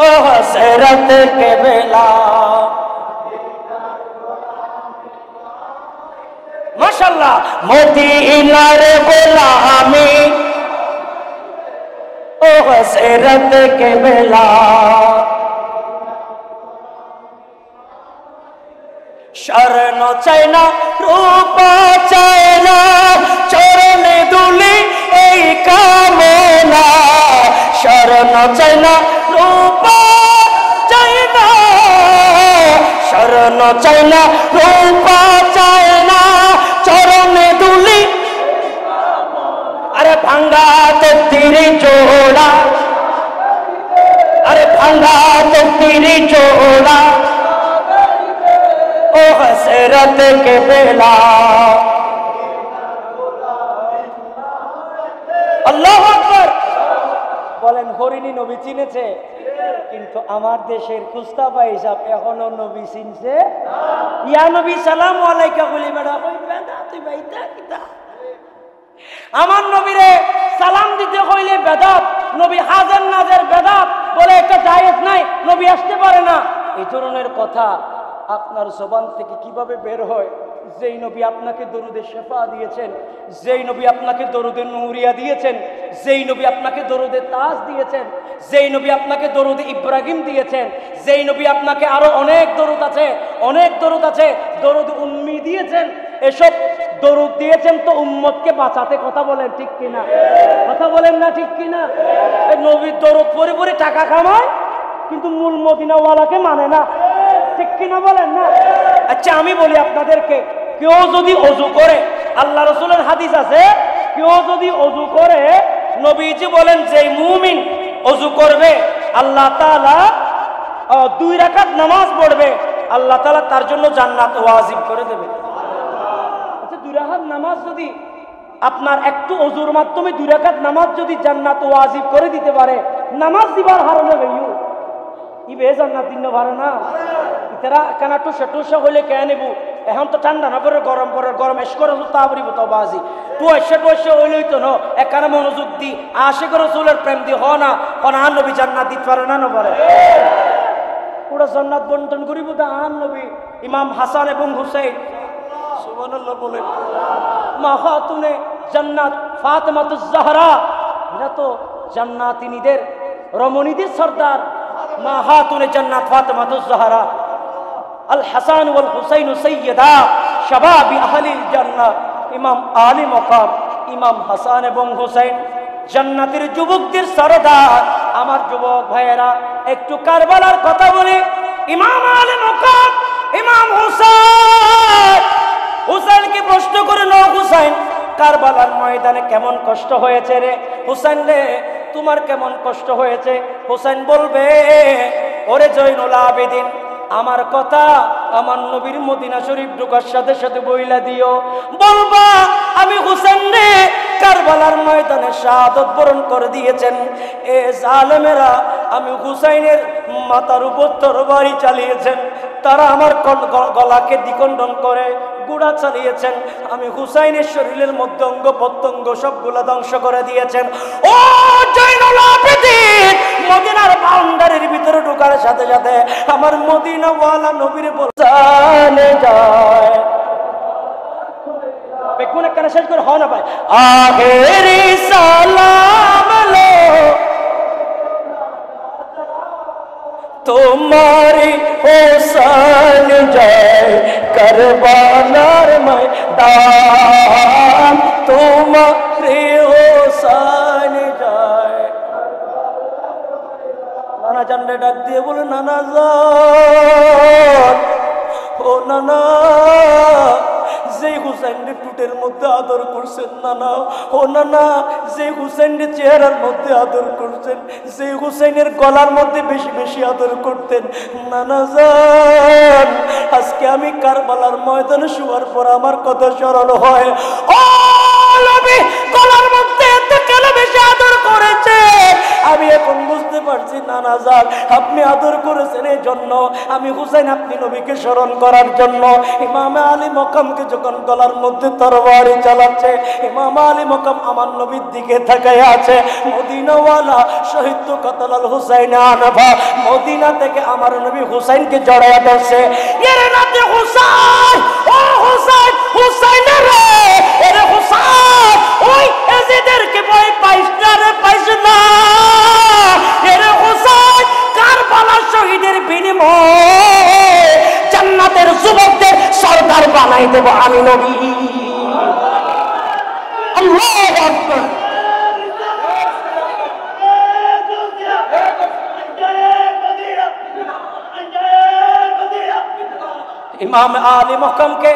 ও হসরত কে বেলা মাশাআল্লাহ মদিনার গোলামি ও হসরত কে বেলা শরণ চাই না রূপ চাই না চরণে দুলি এই কামনা শরণ চাই না রূপ চাই না শরণ চাই না রূপ চাই না চরণে দুলি আরে ভাঙ্গা তকদিরি জোড়া আরে ভাঙ্গা তকদিরি জোড়া ও হসরত কে বেলা আল্লাহু আকবার বলেন হরিণী নবী চিনেছে কিন্তু আমার দেশের কুস্তাফা হিসাব এখনো নবী চিনছে ইয়া নবী সালাম আলাইকা বলি বেড়া কই বেদা তুই বাইতা কিতা আমার নবীরে সালাম দিতে কইলে বেদাত নবী হাজার নাজের বেদাত বলে এটা জায়েজ নাই নবী আসতে পারে না এই ধরনের কথা আপনার জবান থেকে কিভাবে বের হয়? যেই নবী আপনাকে দরুদে শেফা দিয়েছেন, যেই নবী আপনাকে দরুদে নূরিয়া দিয়েছেন, যেই নবী আপনাকে দরুদে তাজ দিয়েছেন, যেই নবী আপনাকে দরুদে ইব্রাহিম দিয়েছেন, যেই নবী আপনাকে আরো অনেক দরুদ আছে, অনেক দরুদ আছে, দরুদ উম্মি দিয়েছেন, এসব দরুদ দিয়েছেন তো উম্মতকে বাঁচাতে। কথা বলেন ঠিক কিনা? কথা বলেন না ঠিক কিনা? এই নবীর দরুদ পড়ে পড়ে টাকা কামায়, কিন্তু মূল মদিনাওয়ালাকে মানে না। ঠিক কিনা বলেন না? আচ্ছা আমি বলি আপনাদেরকে, কেউ যদি অজু করে, আল্লাহ রাসূলের হাদিস আছে, কেউ যদি অজু করে, নবীজি বলেন যে মুমিন অজু করবে, আল্লাহ তাআলা 2 রাকাত নামাজ পড়বে, আল্লাহ তাআলা তার জন্য জান্নাত ওয়াজিব করে দেবে। আচ্ছা 2 রাকাত নামাজ যদি আপনার একটু অজুর মাধ্যমে 2 রাকাত নামাজ যদি জান্নাত ওয়াজিব করে দিতে পারে, নামাজ দিবার হারণে ভাইও ইবে জান্নাত দিন পারে না। ইতারা কানা টুসা হইলে কে নেব? এখন তো ঠান্ডা না পরে গরম পরে গরম এস করে তা বলিব তো বাজি টুসা হইলেই তো ন একখানা মনোযোগ দি আশিক রাসূলের প্রেম দি হ না আন নবী জান্নাত দিতে পারে না পারে? পুরো জান্নাত বন্টন করিব দা আন নবী ইমাম হাসান এবং হুসাইন সুবহানাল্লাহ বলে মা খাতুনে জান্নাত ফাতেমাতুজ জাহরা, এরা তো জান্নাতিনীদের রমণীদের সর্দার। মা খাতুনে জান্নাত ফাতেমাতুজ জাহরা, আল হাসান ওয়াল হুসাইন সাইয়্যিদা শাবাবি আহলিল জান্নাহ। ইমাম আলী মাকাম ইমাম হাসান এবং হুসাইন জান্নাতের যুবকদের সরদার। আমার যুবক ভাইয়েরা, একটু কারবালার কথা বলি। ইমাম আলী মাকাম ইমাম হুসাইনকে প্রশ্ন করে ন, হুসাইন কারবালার ময়দানে কেমন কষ্ট হয়েছে রে? হুসাইন রে তোমার কেমন কষ্ট হয়েছে? হুসাইন বলবে, ওরে জয়নুল আবেদিন, আমার কথা আমার নবীর মদিনা শরীফ ঢোকার সাথে সাথে বইলা দিও। বলবা আমি হুসাইন রে কারবালার ময়দানে শাহাদাত বরণ করে দিয়েছেন এ জালেমেরা। আমি হুসাইনের মাথার উপর তরবারি চালিয়েছেন, তারা আমার গলাকে দ্বিখণ্ডন করে গুড়া চালিয়েছেন। আমি হুসাইনের শরীরের মধ্যে অঙ্গ প্রত্যঙ্গ সবগুলা ধ্বংস করে দিয়েছেন। ও জয়নুল আবেদিন, মদিনার বাউন্ডারির ভিতরে ঢোকার সাথে সাথে আমার মদিনাওয়ালা নবীর বলতে যায় বেকুন একখানা শেষ করে হয় না ভাই। আখেরি সালাম লো তোমারি হোসেন জয় করবালার ময়দান, তোমারি হোসেন জয়। নানা জানলে ডাক দিয়ে বলে, নানা জান, ও নানা, যে হুসাইনের টুটের মধ্যে আদর করছেন নানা, ও নানা, যে হুসাইনের চেহারার মধ্যে আদর করছেন, যে হুসাইনের গলার মধ্যে বেশি বেশি আদর করতেন, নানা জান, আজকে আমি কারবালার ময়দানে শোয়ার পর আমার কথা স্মরণ হয়। ও নবী গলার মধ্যে এত কেন বেশি আদর করেছে? আমি এখন বুঝতে পারছি নানা জান, আপনি আদর করেছেন এই জন্য, আমি হুসাইন আপনি নবীকে স্মরণ করার জন্য। ইমাম আলী মকামকে যখন গলার মধ্যে তরবারি চালাচ্ছে, ইমাম আলী মকাম আমার নবীর দিকে তাকায় আছে। মদিনাওয়ালা শহীদ তো কাতালাল হুসাইন আনফা, মদিনা থেকে আমার নবী হুসাইনকে জড়ায়া ধরছে। এর রাতে হুসাইন, ও হুসাইন, হুসাইন রে, এর হুসাইন, ওই এজিদেরকে ভয় পাইস না রে, পাইস না। এর হুসাইন কারবালার শহীদের বিনিময়ে জান্নাতের যুবকদের সরদার বানাই দেব আমি নবী। আল্লাহু আকবার। ইমাম আলী মকামকে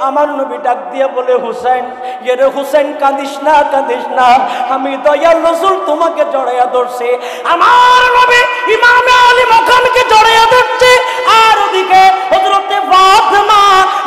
আমার নবী ডাক দিয়ে বলে, হুসাইন, এরে হুসাইন কাঁদিস না, কাঁদিস না, আমি দয়াল রাসূল তোমাকে জড়াইয়া ধরছে। আমার নবী ইমাম আলী মকামকে জড়াইয়া ধরছে, আর ওদিকে হযরতে ফাতেমা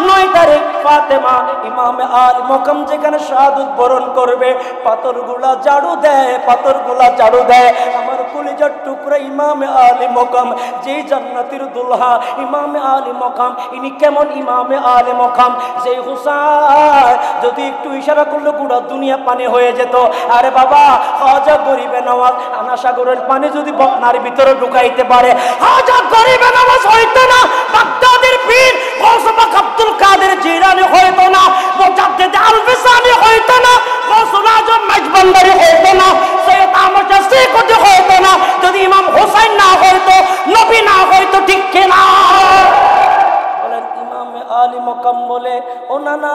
9 তারিখ ফাতেমা ইমাম আলী মকাম যেখানে শাহাদাত বরণ করবে, পাথরগুলা ঝাড়ু দেয়, পাথরগুলা ঝাড়ু দেয়। আমার কলিজার টুকরা ইমাম আলী মকাম, যেই জান্নাতের দুলহা ইমাম আলী মকাম, ইনি কেমন ইমাম আলী মকাম, যে হুসাইন যদি একটু ইশারা করলে গোটা দুনিয়া পানি হয়ে যেত। আরে বাবা, খাজা গরিবে নওয়াজ আনা সাগরের পানি যদি বকনার ভিতরে ঢুকাইতে পারে, খাজা গরিবে নওয়াজ হইতো না, বাগদাদের পীর গৌস পাক আব্দুল কাদের জিলানী হইতো না, মুজাদ্দিদ আল-ফিসানি হইতো না, গৌসুল আজম মাইজবান্দারি হইতো না, সৈয়দ আহমদ শাহ সিকুতি হইতো না, যদি ইমাম হোসেন না হইতো, নবী না হইতো, ঠিক কিনা? বলেন ইমামে আলী মকাম বলে, ও নানা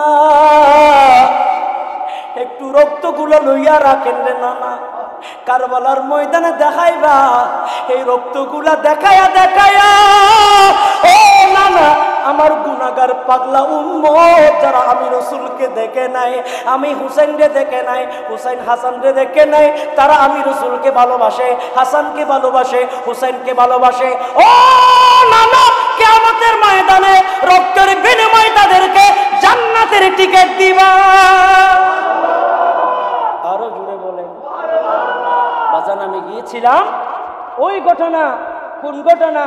একটু রক্তগুলো লইয়া রাখেন রে নানা, কারবালার ময়দানে দেখাইবা, এই রক্তগুলা দেখায়া দেখায়া ও নানা আমার গুনাহগার পাগলা উম্মত যারা আমি রাসূলকে দেখে নাই, আমি হুসাইনকে দেখে নাই, হুসাইন হাসানকে দেখে নাই, তারা আমি রাসূলকে ভালোবাসে, হাসানকে ভালোবাসে, হুসাইনকে ভালোবাসে। ও নানা কিয়ামতের ময়দানে রক্তের বিনিময়ে তাদেরকে জান্নাতের টিকিট দিবা। আরো জোরে বলেন। বাজান আমি গিয়েছিলাম ওই ঘটনা, কোন ঘটনা?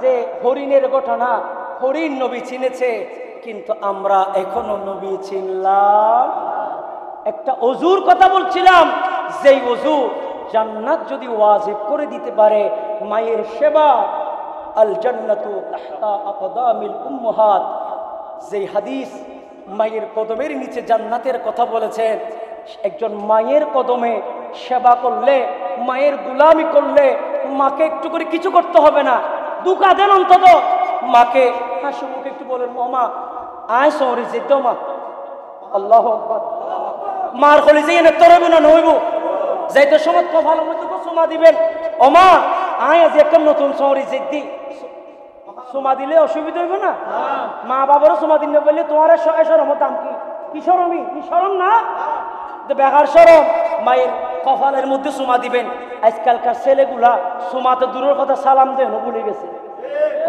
যে হরিণের ঘটনা। হরিণ নবী চিনেছে, কিন্তু আমরা এখনো নবী চিনলাম। একটা অজুর কথা বলছিলাম, যেই অজু জান্নাত যদি ওয়াজিব করে দিতে পারে, মায়ের সেবা, আল জান্নাতু তাহতা আকদামিল উম্মাহাত, যেই হাদিস মায়ের কদমের নিচে জান্নাতের কথা বলেছেন, একজন মায়ের কদমে সেবা করলে, মায়ের গোলামি করলে, মাকে একটু করে কিছু করতে হবে না, দুকা দেন অন্তত মাকে, হাসি মুখে একটু বলেন মামা আয় সরি যেত মা, আল্লাহু আকবার, মার খলি যে এনে তরবে না নইব, যাইতে সময় কপালের মধ্যে সুমা দিবেন, ও মা আয় আজ একটা নতুন সরি যেদি সুমা দিলে অসুবিধা হইব না? মা বাবারও সুমা দিন বললে তোমার সরমের দাম কি? কি সরমি? কি সরম না? বেকার সরম। মায়ের কপালের মধ্যে সুমা দিবেন। আজকালকার ছেলেগুলা সুমাতে দূরের কথা সালাম দেন ভুলে গেছে।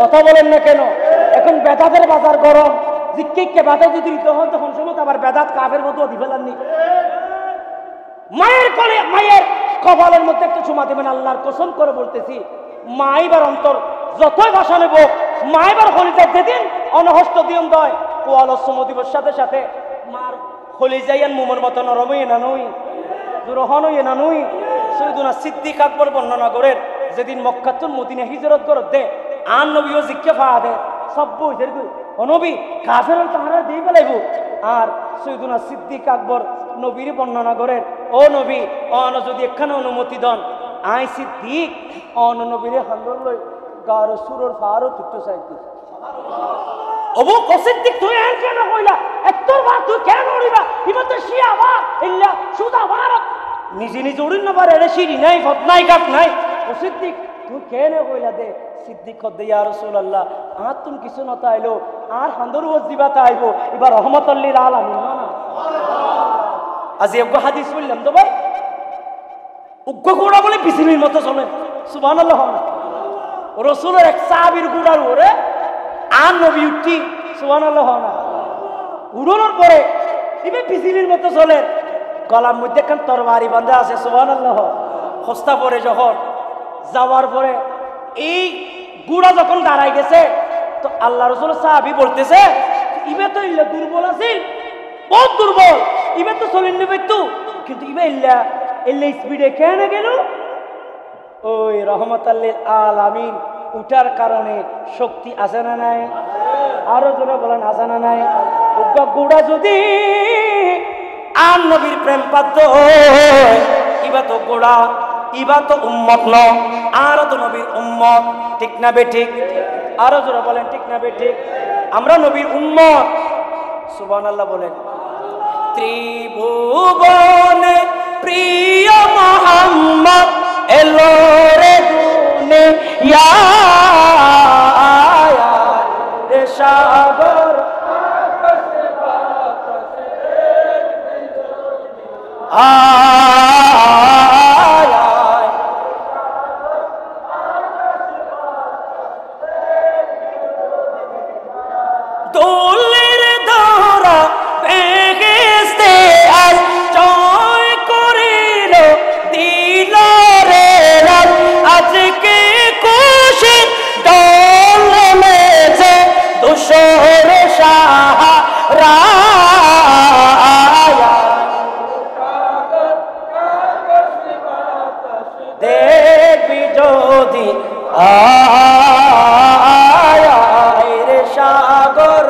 কথা বলেন না কেন? এখন বেদাতের বাজার গরম, জিজ্ঞেকে বেদা যদি দিতে হয় তখন সময় আবার বেদাত কাফের মতো দিবেলাননি। মায়ের কোলে, মায়ের কপালের মধ্যে একটা সুমা দিবেন। আল্লাহর কসম করে বলতেছি, মাইবার অন্তর যতই ভাষা নেব, মাইবার হলিজার যেদিন অনহস্ত দিন দয় পোয়ালস্যম দিবস সাথে সাথে মার হলিজাইয়ান মোমর মতো নরম হইয়ে না নই, দুরহন হইয়ে না নই। সৈয়দুনা সিদ্দিক আকবর বর্ণনা করেন, যেদিন মক্কাতুল মদিনা হিজরত করত দে আন নবীও জিজ্ঞা পা দে সব নবী কাফের তাহারা দিয়ে পেলাইব। আর সৈয়দুনা সিদ্দিক আকবর নবীর বর্ণনা করেন, ও নবী অন যদি একখানে অনুমতি দন, আই সিদ্দিক অন নবীরে হান্দর লই গার সুরর ফারও তুট্টু চাইতি। ওবো কসিদ্দিক তুই এর কেন কইলা? এত্তর বার তুই কেন উড়িবা? ইবা তো শিয়া বার ইল্লা সুদা বার নিজে নিজে উড়িন না পারে, সিঁড়ি নাই, পথ নাই, ঘাট নাই। কসিদ্দিক তুই কেন কইলা দে? সিদ্দিক কদ্দে ইয়া রাসূলুল্লাহ, আর তুমি কিছু নতা আইলো, আর হান্দর ওয়াজ দিবাতা আইবো, এবার রহমাতুল লিল আলামিন না না। আজি এক হাদিস বললাম তো ভাই, উগ্র গোড়া বলে বিসিমির মতো চলেন, সুবহানাল্লাহ। রাসূলের এক সাহাবীর গোড়ার ওরে আর নবী উঠি, সুবহানাল্লাহ না। উড়ানোর পরে ইবে বিসিমির মতো চলে, গলার মধ্যে একখান তরবারি বাঁধা আছে, সুবহানাল্লাহ। হস্তা পরে যখন যাওয়ার পরে এই গুড়া যখন দাঁড়াই গেছে, তো আল্লাহ রাসূল সাহাবী বলতেছে, ইবে তো ইল্লা দুর্বল আছিল, বহুত দুর্বল, ইবে তো চলেন নেবে তো, কিন্তু ইবে ইল্লা ইল্লা স্পিডে কেন গেল? ওই রহমাতুল লিল আলামিন উঠার কারণে শক্তি আছে না নাই? আরো জোরে বলেন আছে না নাই? গুড়া যদি আর নবীর প্রেম পাদ্য, ইবা তো গোড়া, ইবা তো উম্মত ন, আর তো নবীর উম্মত, ঠিক না বেঠিক? আরো জোরে বলেন ঠিক না বেঠিক? আমরা নবীর উম্মত, সুবহানাল্লাহ বলেন। ত্রিভুবনে প্রিয় মুহাম্মদ এলো রে দুনিয়া, রে সাগর দোলের ধরা বেহেশতে আজ জয় করিল দিল রে রাত, আজকে খুশির দোল নেমেছে ধূসর সাহারা, দেখবি যদি আয় সাগর।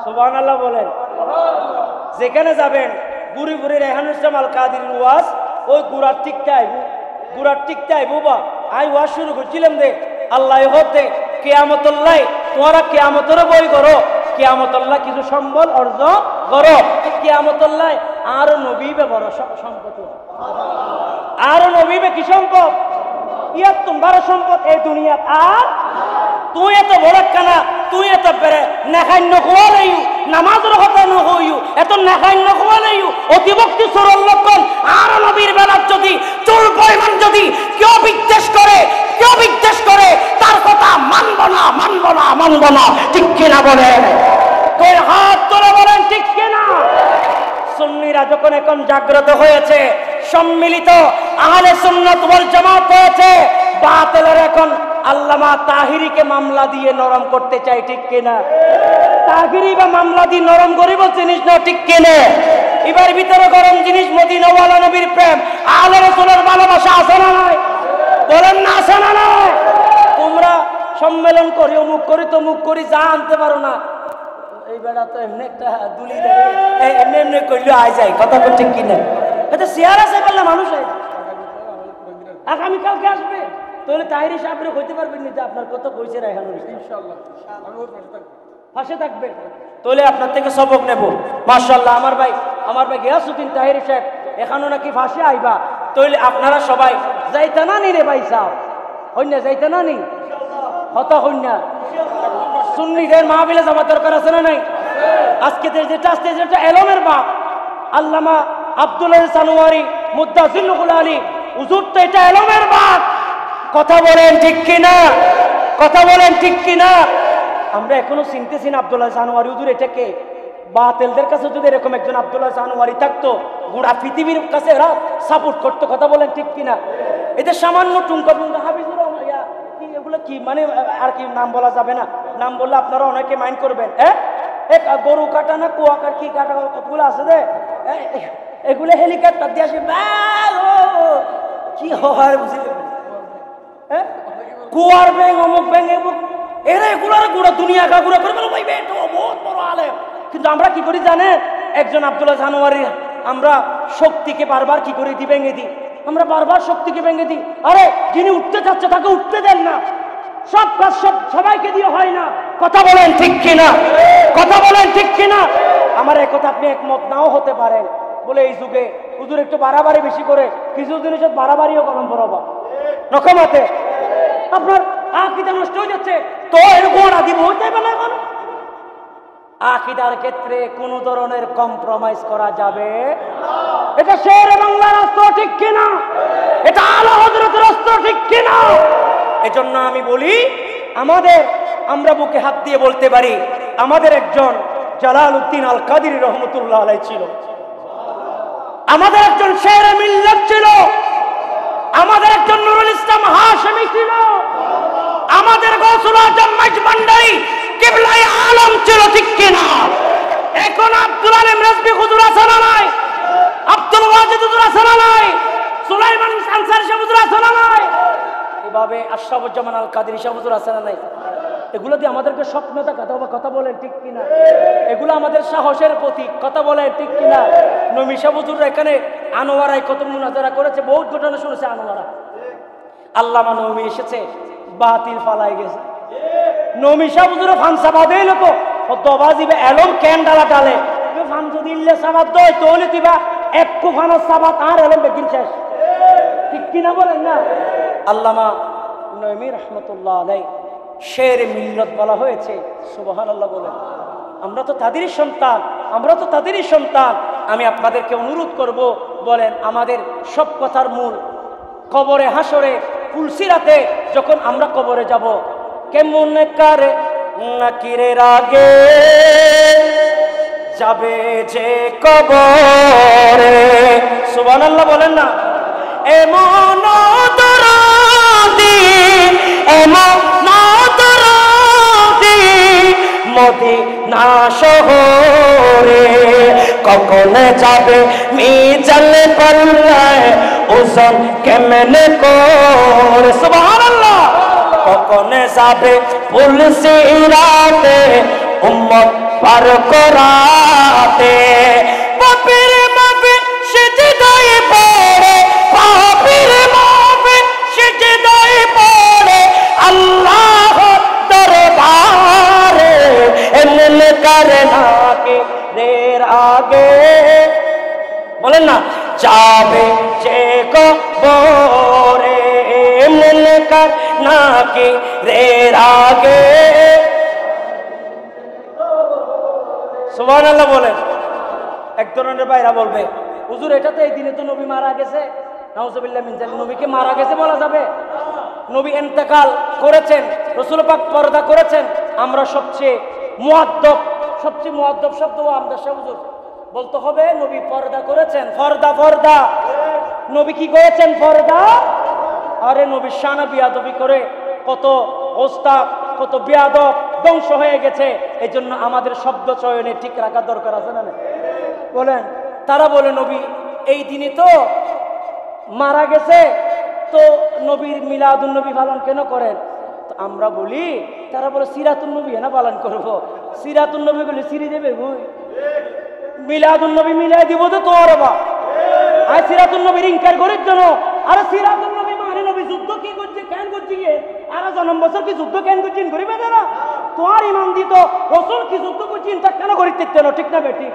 সুবহানাল্লাহ বলেন। যেখানে যাবেন ঘুরি ঘুরি রেহানুল ইসলাম আল কাদির ওয়াজ, ওই গুড়ার টিকতে আইব বা আই ওয়াজ শুরু করছিলাম দে আল্লাহ হতে কিয়ামতুল্লাহ, তোমরা কিয়ামতের বই করো, কিয়ামতুল্লাহ কিছু সম্বল অর্জন করো, কিয়ামতুল্লাহ আর নবীবে বড় সম্পদ, আর নবীবে কি সম্পদ? ইয়ার তোমার সম্পদ এই দুনিয়া। আর তুই এত বড় কানা, তুই এত বেড়ে নেখান্য খোয়ালেইও, নামাজের কথা নহইও, এত নেখান্য খোয়ালেইও, অতিভক্তি সরল লক্ষণ। আর নবীর বেলার যদি চুল পরিমাণ যদি কেউ বিদ্বেষ করে তার কথা মানব না, ঠিক কিনা বলেন? তোর হাত তোরা বলেন ঠিক কিনা? সুন্নিরা যখন এখন জাগ্রত হয়েছে, সম্মিলিত আহলে সুন্নাত ওয়াল জামাত হয়েছে, বাতিলের এখন আল্লামা তাহিরিকে মামলা দিয়ে নরম করতে চাই, ঠিক কিনা? তাহিরি বা মামলা দিয়ে নরম করিব জিনিস না, ঠিক কিনা? এবার ভিতরে গরম জিনিস মদিনাওয়ালা নবীর প্রেম, আহলে রাসূলের ভালোবাসা আছে না নাই? বলেন না আছে না নাই? তোমরা সম্মেলন করি, অমুক করি তমুক করি, যা আনতে পারো না, এই বেড়া তো এমনি একটা দুলি দেয়, এমনি করলে আয় যায়, কথা ঠিক কিনা? এটা শেয়ার আছে বললে মানুষ আগামীকালকে আসবে, তাহলে তাহিরি সাহেবরে হইতে পারবেন না যে আপনার কথা কইছে রায়হানুল ইনশাআল্লাহ পাশে থাকবে, তাহলে আপনার থেকে সবক নেব। মাশাআল্লাহ আমার ভাই গিয়াসউদ্দিন তাহিরি সাহেব এখানেও নাকি ফাঁসে আইবা, তাহলে আপনারা সবাই যাইতে না নি রে ভাই সাহেব, হইনা যাইতে না নি হতা হইনা সুন্নিদের মাহফিলে যাওয়ার দরকার আছে না নাই? আজকে যেটা আসছে যেটা এলমের বাপ আল্লামা আব্দুল সানোয়ারি মুদ্দাসিল্লুল আলী হুজুর, তো এটা এলমের বাপ, কথা বলেন ঠিক কিনা? কথা বলেন ঠিক কিনা? আমরা এখনো চিনতেছি না আব্দুল্লাহ সানোয়ারি হুজুর এটাকে। বাতিলদের কাছে যদি এরকম একজন আব্দুল্লাহ সানোয়ারি থাকতো, গোটা পৃথিবীর কাছে এরা সাপোর্ট করতো, কথা বলেন ঠিক কিনা? এদের সামান্য টুঙ্কা হাফিজুর এগুলো কি মানে আর কি নাম বলা যাবে না, নাম বললে আপনারা অনেকে মাইন্ড করবেন। গরু কাটা না কুয়াকার কি কাটা কতগুলো আছে রে, এগুলো হেলিকপ্টার দিয়ে আসে কি হয় বুঝলি, কুয়ার ব্যাং অমুক ব্যাং এরা এগুলোর গোড়া দুনিয়া ঘুরে করে বহুত বড় আলেম। কিন্তু আমরা কি করি জানেন, একজন আব্দুল্লাহ সানোয়ারির আমরা শক্তিকে বারবার কি করে দিই, ভেঙে দিই, আমরা বারবার শক্তিকে ভেঙে দিই। আরে যিনি উঠতে চাচ্ছে তাকে উঠতে দেন না, সব কাজ সবাইকে দিয়ে হয় না, কথা বলেন ঠিক কিনা? কথা বলেন ঠিক কিনা? আমার এই কথা আপনি একমত নাও হতে পারেন, বলে এই যুগে হুজুর একটু বাড়াবাড়ি বেশি করে, কিছু জিনিসের বাড়াবাড়িও কলম বরাবর রকমাতে আপনার আকীদা নষ্ট হয়ে যাচ্ছে, তো এরকম আদিব হয়ে যাবে না। এখন আকীদার ক্ষেত্রে কোন ধরনের কম্প্রোমাইজ করা যাবে না। এটা শেরে বাংলার রাস্তা, ঠিক কিনা? এটা আলা হযরতের রাস্তা, ঠিক কিনা? এজন্য আমি বলি আমরা বুকে হাত দিয়ে বলতে পারি, আমাদের একজন জালালউদ্দিন আল কাদির রহমতুল্লাহ আলাইহি ছিল, আমাদের একজন শেরে মিল্লাত ছিল, আমাদের একজন নুরুল ইসলাম হাশেমি ছিল, আমাদের গৌসুল আজম মাইজভান্ডারী কিবলায়ে আলম ছিল, ঠিক কিনা? এখন আব্দুল আলিম রাজবি হুজুর আছে না নাই? আব্দুল ওয়াজিদ হুজুর আছে না নাই? সুলাইমান আনসারী সাহেব হুজুর আছে না নাই? এভাবে আশরাফুজ্জামান আল কাদেরী সাহেব হুজুর আছে না নাই? এগুলো দিয়ে আমাদেরকে স্বপ্ন দেখা, কথা বলেন ঠিক কিনা? এগুলো আমাদের সাহসের প্রতীক, কথা বলেন ঠিক কিনা? নবী সাহেব হুজুর এখানে আনোয়ারায় কত মুনাজারা করেছে, বহুত ঘটনা শুনেছে আনোয়ারা। আল্লামা নবী এসেছে, বাতিল ফালাই গেছে, নবী সাহেব হুজুরে ফানসা বাদে লোক দবাজিবে এলম কেন ডালা ডালে ফান যদি ইল্লে সাবাত দয় তোলে দিবা এক কুফানো সাবাত আর এলম বেগিন শেষ, ঠিক কিনা বলেন না? আল্লামা নবী রাহমাতুল্লাহ আলাইহি শেরে মিল্লাত বলা হয়েছে, সুবহানাল্লাহ বলেন। আমরা তো তাদেরই সন্তান, আমি আপনাদেরকে অনুরোধ করব, বলেন আমাদের সব কথার মূল কবরে হাসরে ফুলসিরাতে যখন আমরা কবরে যাব, কেমন কারে নাকিরের আগে যাবে যে কবরে, সুবহানাল্লাহ বলেন না? এমন দরদি মদিনা শহরে, কখন যাবে মিজান পাল্লায় ওজন কেমনে করে সুবহানাল্লাহ কখনে যাবে পুলসিরাতে উম্মত পার করাতে পাপের মাপে সিজদায় পড়ে পাপের মাপে সিজদায় পড়ে আল্লাহ দরবারে এমন করে নাকি দের আগে বলেন না যাবে যে কবরে এমন কর নাকি দের আগে সুবহানাল্লাহ বলেন এক ধরনের ভাইরা বলবে হুজুর এটা তো এই দিনে তো নবী মারা গেছে নাউজুবিল্লাহ মিন জালিক নবীকে মারা গেছে বলা যাবে নবী ইন্তেকাল করেছেন রাসূল পাক পর্দা করেছেন আমরা সবচেয়ে মুআদ্দব শব্দ আমরা হুজুর বলতে হবে নবী পর্দা করেছেন পর্দা নবী কি করেছেন পর্দা আরে নবী শানা বিয়াদবি করে কত ওস্তাদ কত বিয়াদব ধ্বংস হয়ে গেছে এজন্য আমাদের শব্দ চয়নে ঠিক রাখা দরকার আছে না বলেন তারা বলে নবী এই দিনে তো মারা গেছে তো নবীর মিলাদুন নবী পালন কেন করেন তো আমরা বলি তারা বলে সিরাতুন নবী না পালন করব সিরাতুন নবী বলে সিরি দেবে ভুই মিলাদুন নবী মিলাই দিব তো তোর বাবা আর সিরাতুন নবীর ইনকার করিস কেন আরে সিরাতুন নবী মানে নবী যুদ্ধ কি করছে কেন করছে গিয়ে আর জন্ম বছর কি যুদ্ধ কেন করছেন করিবে না তোমার ইমান দিত রাসূল কি যুদ্ধ করছেন তা কেন করিতে না ঠিক না বেটি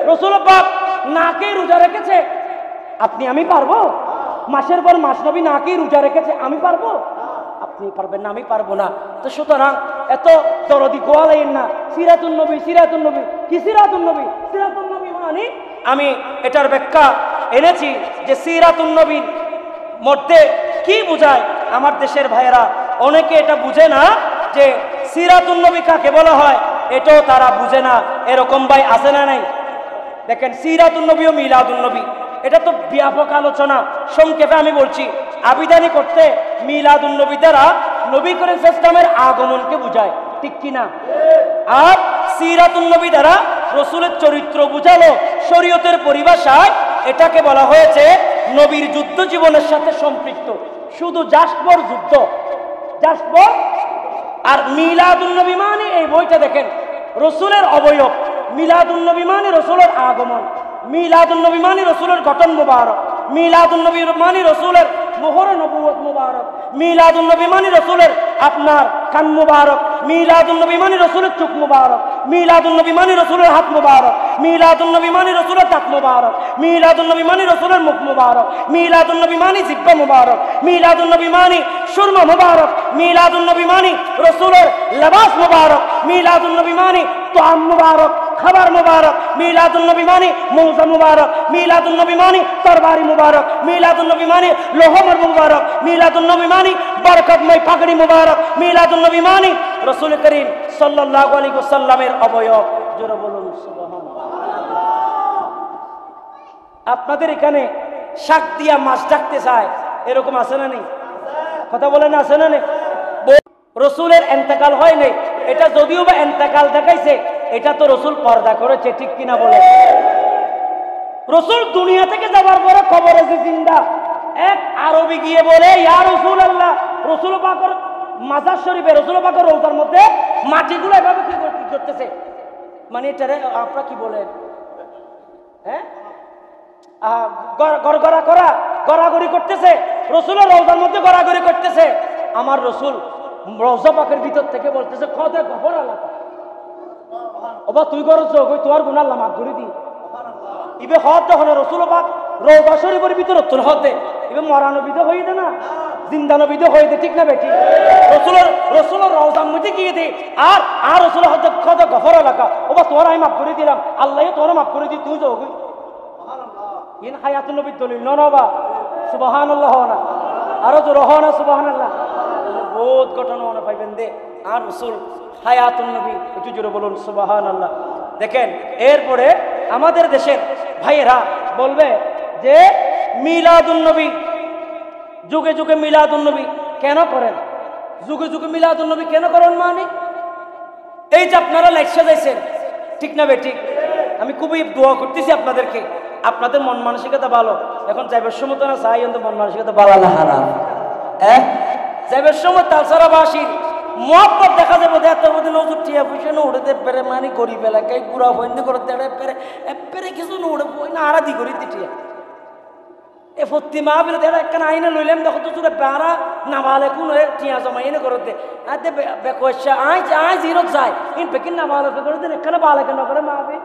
রাসূল পাক নাকে রোজা রেখেছে আপনি আমি পারবো মাসের পর মাস নবী নাকে রোজা রেখেছে আমি পারবো আপনি পারবেন না আমি পারবো না তো সুতরাং এত দরদি গোয়ালেন না সিরাতুন নবী কি সিরাতুন নবী মানে আমি এটার ব্যাখ্যা এনেছি যে সিরাতুন নবীর মধ্যে কি বোঝায় আমার দেশের ভাইয়েরা অনেকে এটা বুঝে না যে সিরাতুন নবী কাকে বলা হয় এটাও তারা বুঝে না এরকম ভাই আছে না নাই দেখেন সিরাতুন নবী ও মিলাদুন নবী এটা তো ব্যাপক আলোচনা সংক্ষেপে আমি বলছি আবিদানি করতে মিলাদুন নবী দ্বারা নবী করিম সাল্লাল্লাহু আলাইহি ওয়াসাল্লামের আগমনকে বোঝায় ঠিক কি না আর সিরাতুন নবী দ্বারা রাসূলের চরিত্র বোঝালো শরীয়তের পরিভাষায় এটাকে বলা হয়েছে নবীর যুদ্ধ জীবনের সাথে সম্পৃক্ত শুধু জাস্টফর যুদ্ধ জাস্টফর আর মিলাদুন নবী মানে এই বইটা দেখেন রাসূলের অবয়ব মিলাদুন নবী মানে রাসূলের আগমন মিলাদুন নবী মানে রাসূলের গঠন মুবারক মিলাদুন নবী মানে রাসূলের মোহর নবুয়ত মুবারক মিলাদুন নবী মানে রাসূলের আপনার কান মুবারক মিলাদুন নবী মানে রাসূলের চোখ মুবারক মিলাদুন নবী মানে রাসূলের হাত মুবারক মিলাদুন নবী মানে রাসূলের দাঁত মুবারক মিলাদুন নবী মানে রাসূলের মুখ মুবারক মিলাদুন নবী মানে জিহ্বা মুবারক মিলাদুন নবী মানে সুরমা মুবারক মিলাদুন নবী মানে রাসূলের লিবাস মুবারক মিলাদুন নবী মানে তাআম মুবারক খাবার মুবারক মিলাদুন নবী মানে মৌজা মুবারক মিলাদুন নবী মানে তরবারি মুবারক মিলাদুন নবী মানে লোহমর মুবারক মিলাদুন নবী মানে বরকতময় পাগড়ি মুবারক মিলাদুন নবী মানে রাসূল করিম সাল্লাল্লাহু আলাইহি ওয়াসাল্লামের অবয়ব জোরে বলুন সুবহানাল্লাহ আপনাদের এখানে শাক দিয়া মাছ ডাকতে চায় এরকম আছে না নেই কথা বলেন আছে না নেই রাসূলের ইন্তেকাল হয় নাই এটা যদিও বা ইন্তেকাল দেখাইছে এটা তো রাসূল পর্দা করেছে ঠিক কিনা বলে রাসূল দুনিয়া থেকে যাবার পরে কবরে যে জিন্দা এক আরবি গিয়ে বলে ইয়া রাসূলুল্লাহ রাসূল পাকের মাজার শরীফে রাসূল পাকের রওজার মধ্যে মাটিগুলো এভাবে কি করতেছে মানে এটারে আপনারা কি বলেন হ্যাঁ গড়গড়া করা গড়াগড়ি করতেছে রাসূলের রওজার মধ্যে গড়াগড়ি করতেছে আমার রাসূল রওজা পাকের ভিতর থেকে বলতেছে খোদা গফর আল্লাহ ওবা তুই করছ কই তোর গুনাহ আল্লাহ মাফ করে দি ইবে হদ যখন রাসূল পাক রওজা শরীফের ভিতর তোর হতে ইবে মরানো বিদে হই দে না জিন্দানো বিদে হই দে ঠিক না বেটি রাসূলের রওজার মধ্যে গিয়ে দে আর রাসূল হদ খোদা গফর আল্লাহ ওবা তোর আমি মাফ করে দিলাম আল্লাহ তোর মাফ করে দি তুই যাও কই সুবহানাল্লাহ ইন হায়াতুন নবী দলিল নবা সুবহানাল্লাহ না আর জোর হনা সুবহানাল্লাহ বহুত ঘটনা মনে পাইবেন দে আর রাসূল হায়াতুন নবী একটু জোরে বলুন সুবহানাল্লাহ দেখেন এরপরে আমাদের দেশের ভাইয়েরা বলবে যে মিলাদুন নবী যুগে যুগে মিলাদুন নবী কেন করেন যুগে যুগে মিলাদুন নবী কেন করেন মানে এই যে আপনারা লেকচার দিয়েছেন ঠিক না বেঠিক আমি খুবই দোয়া করতেছি আপনাদেরকে আপনাদের মন মানসিকতা ভালো, এখন যাইবার সময় তো না চাই মন মানসিকতা ভালো না হারাম। যাইবার সময় তালসারাবাসী মহব্বত দেখা যাবে তোর মধ্যে নজর টিয়া পয়সা না উড়ে পেরে মানে গরিব এলাকায় গুড়া বন্ধ করে পেরে পেরে কিছু না উড়ে বই না আড়াদি করি টিয়া এ ফত্তি মা বলে দেখা একটা আইনে লইলাম দেখো তো তোরা বেড়া না ভালো কোন টিয়া জমা এনে করতে আতে বেকোশা আই জিরো যায় ইন পেকিন না ভালো করে দেন এখানে ভালো কেন করে মা আবে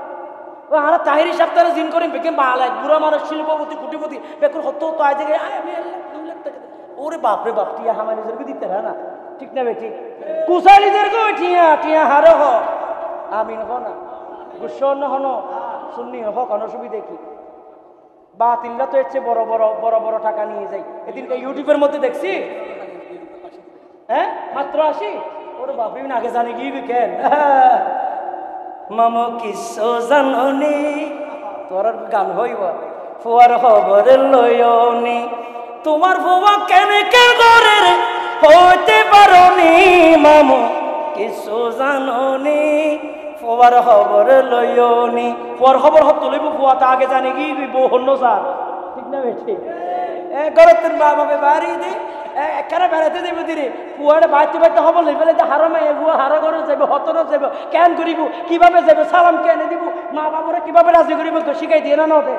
ও আর তাহিরি সপ্তাহে জিন করি পেকিন ভালো বুড়া মানুষ শিল্পপতি কুটিপতি বেকুর হতো তো আজ থেকে আমি 2 লাখ টাকা ওরে বাপরে বাপ টিয়া আমার নিজেরকে দিতে না ঠিক না বেটি কুশালীদেরকে টিয়া টিয়া হারো হ আমিন হ না গুসন হন সুন্নি হ কোন অসুবিধা কি বাতিলরা তো এসছে বড় বড় টাকা নিয়ে যাই এদিনকে ইউটিউবের মধ্যে দেখছি মাত্র 80 ওরে বাপরে আগে জানি কি কেন মামো কিসো জাননি তোর গান হইব ফুয়ার খবর লয়নি তোমার ফুয়া কেন কেন করে হইতে পারোনি মামো কিছু জাননি ফুয়ার খবর লয়নি ফুয়ার খবর হত লইব ফুয়া তা আগে জানি কি বউ হন্য স্যার ঠিক না বেঠি ঘরের তোর মা বাবা বাড়ি দে একখানা বেড়াতে দেবে দিরে ফুয়ারে বাড়তে বাড়তে খবর লই ফেলে হারমে ফুয়া হারা ঘরে যাবে হতন যাবে কেন করিব কিভাবে যাবে সালাম কেন দিব মা বাবারে কিভাবে রাজি করিব তো শিখাই দিয়ে না নতে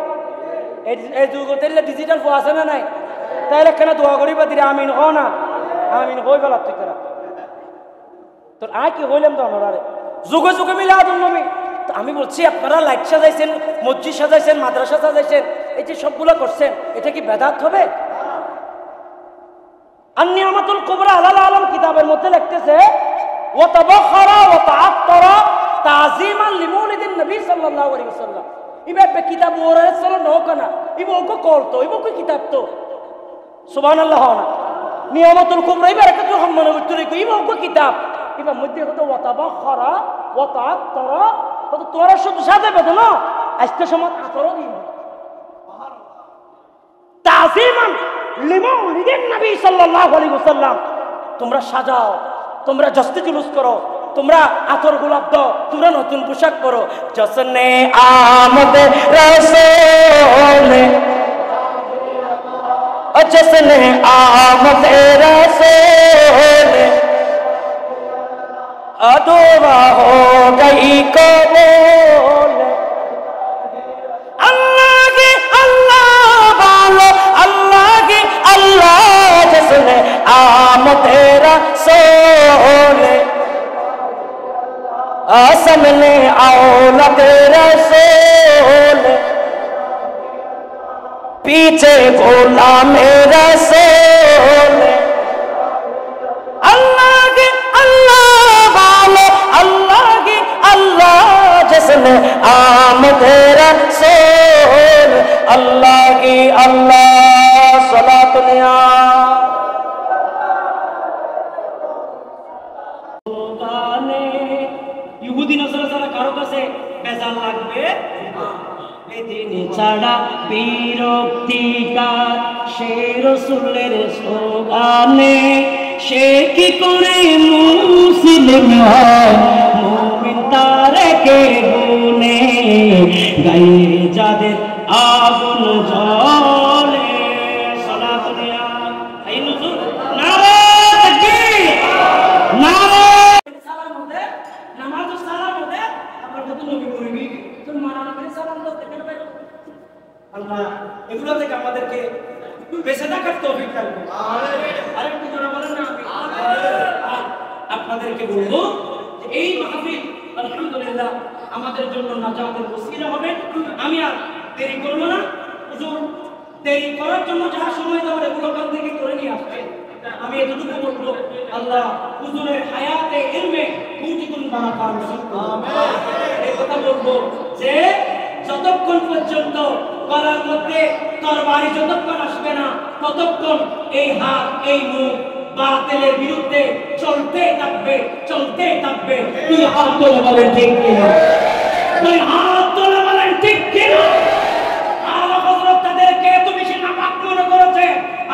এই যুগতে ডিজিটাল ফুয়া আছে না নাই তাইলে কেন দোয়া করিবা দিরে আমিন হ না আমিন হই গেল তুই তারা তোর আয় কি হইলাম তো ওনারে যুগে যুগে মিলে আদম নবী আমি বলছি আপনারা লাইট সাজাইছেন মসজিদ সাজাইছেন মাদ্রাসা সাজাইছেন এই যে সবগুলো করছেন এটা কি বেদাত হবে আন-নিয়ামাতুল কুবরা আলাল আলম কিতাবের মধ্যে লিখতেছে ওয়া তাবাখখারা ওয়া তাআত্তারা তাযীমান লিমাউলিদিন নবী সাল্লাল্লাহু আলাইহি ওয়াসাল্লাম ইবে কিতাব ওরে চলো নকনা ইবে ওগো করতো ইবে কি কিতাব তো সুবহানাল্লাহ না নিয়ামাতুল কুবরা ইবে একটা তো সম্মান উত্তরে কই ইবে ওগো কিতাব ইবে মধ্যে কত ওয়া তাবাখখারা ওয়া তাআত্তারা কত তোরা শুধু সাজাবে তো না আজকে সময় আতরও দিন তাযীমান লিমাউলিদিন নবী সাল্লাল্লাহু আলাইহি ওয়াসাল্লাম তোমরা সাজাও তোমরা জস্তে জুলুস করো তোমরা আতর গোলাপ দাও তোমরা নতুন পোশাক পরো জসনে আমদ রাসূল জসনে আমদ রাসূল अदोवा हो गई कबूल अल्लाह के अल्लाह वालो अल्लाह के अल्लाह जिसने आम तेरा सोल सामने औला तेरा सोल पीछे बोला मेरा सोल अल्लाह के अल्लाह वालो अल्लाह की अल्लाह जिसने आमद रसूल अल्लाह की अल्लाह सलातुनिया ইহুদি নসরা যারা কারো কাছে বেজাল লাগবে এদিন ছাড়া বিরক্তিকার সে রসুলের স্লোগানে সে কি করে মুসলিম হয় মুমিন তারকে গুনে গায়ে যাদের আগুন জ্বলে সালাতুনিয়া এই নজর নারে তাকবীর নারে সালাম দে নামাজ সালাম দে আবার কত নবী করবি তোর মানানা করে সালাম দাও দেখে ভাই আল্লাহ এগুলো থেকে আমাদেরকে বেঁচে থাকার তৌফিক দান করুন আমিন আরেকটু জোরে বলেন না আমিন আপনাদেরকে বলবো যে এই মাহফিল আলহামদুলিল্লাহ আমাদের জন্য নাজাতের ওসিলা হবে আমি আর দেরি করব না হুজুর দেরি করার জন্য যা সময় দেওয়ার এগুলো কাল থেকে করে নিয়ে আসবেন আমি এতটুকু বলবো আল্লাহ হুজুরের হায়াতে ইলমে কোটি গুণ বারাকা নসিব করুন আমিন এই কথা বলবো যে যতক্ষণ পর্যন্ত গলার মধ্যে তরবারি যতক্ষণ আসবে না ততক্ষণ এই হাত এই মুখ বাতিলের বিরুদ্ধে চলতেই থাকবে তুই হাত তুলে বলেন ঠিক কিনা তুই হাত তুলে বলেন ঠিক কিনা আলা হযরত তাদেরকে এত বেশি নাপাক মনে করেছে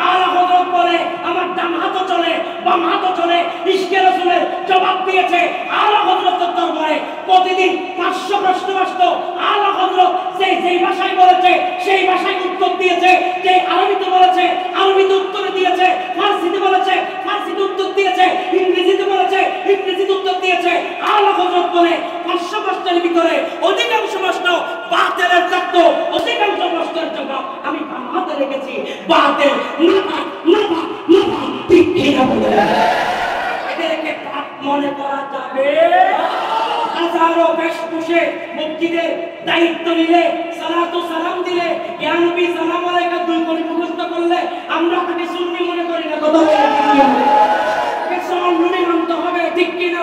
আলা হযরত বলে আমার ডান হাতও চলে বাম হাতও চলে ইশকে রাসূলের জবাব দিয়েছে আলা হযরতের দরবারে প্রতিদিন 500 প্রশ্ন আসতো আলা হযরত সেই যেই ভাষায় বলেছে সেই ভাষায় উত্তর দিয়েছে, যে আরবিতে বলেছে আরবিতে উত্তর দিয়েছে, ফার্সিতে বলেছে ফার্সিতে উত্তর দিয়েছে, ইংরেজিতে বলেছে ইংরেজিতে উত্তর দিয়েছে। আল্লাহ হযরত বলে 500 প্রশ্নের ভিতরে অধিকাংশ প্রশ্ন বাতিলের তত্ত্ব, অধিকাংশ প্রশ্নের জবাব আমি বাংলাতে রেখেছি বাতিল না ঠিক কিনা বলে এদেরকে পাপ মনে করা যাবে? হাজারো বেশভূষে মসজিদের দায়িত্ব নিলে, সালাতু সালাম দিলে, ইয়া নবী সালাম আলাইকা 2 করে মুখস্থ করলে আমরা তাকে সুন্নি মনে করি না। কথা বলে ঠিক কিনা? তাকে সুন্নি মানতে হবে ঠিক কিনা?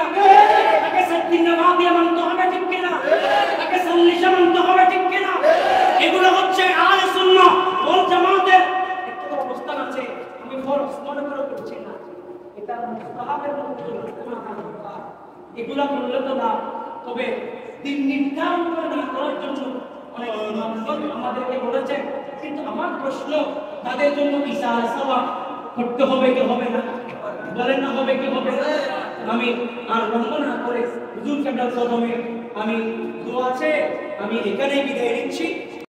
তাকে সাদ্দিনাবাদিয়া মানতে হবে ঠিক কিনা? তাকে সাল্লিশা মানতে হবে ঠিক কিনা? এগুলো হচ্ছে আহলে সুন্নাহ ওয়াল জামাতের একটা অবস্থান আছে। আমি ফরজ মনে করে করছি না, এটা মুস্তাহাবের মধ্যে এগুলা করলে তো না। তবে দিন নির্ধারণ করে না করার জন্য অনেক ইমামগণ আমাদেরকে বলেছেন, কিন্তু আমার প্রশ্ন তাদের জন্য ঈসা সাওয়া করতে হবে কি হবে না? বলেন না হবে কি হবে না? আমি আর লম্ব না করে হুজুর কেবলার কদমে আমি দোয়া আছে, আমি এখানেই বিদায় নিচ্ছি।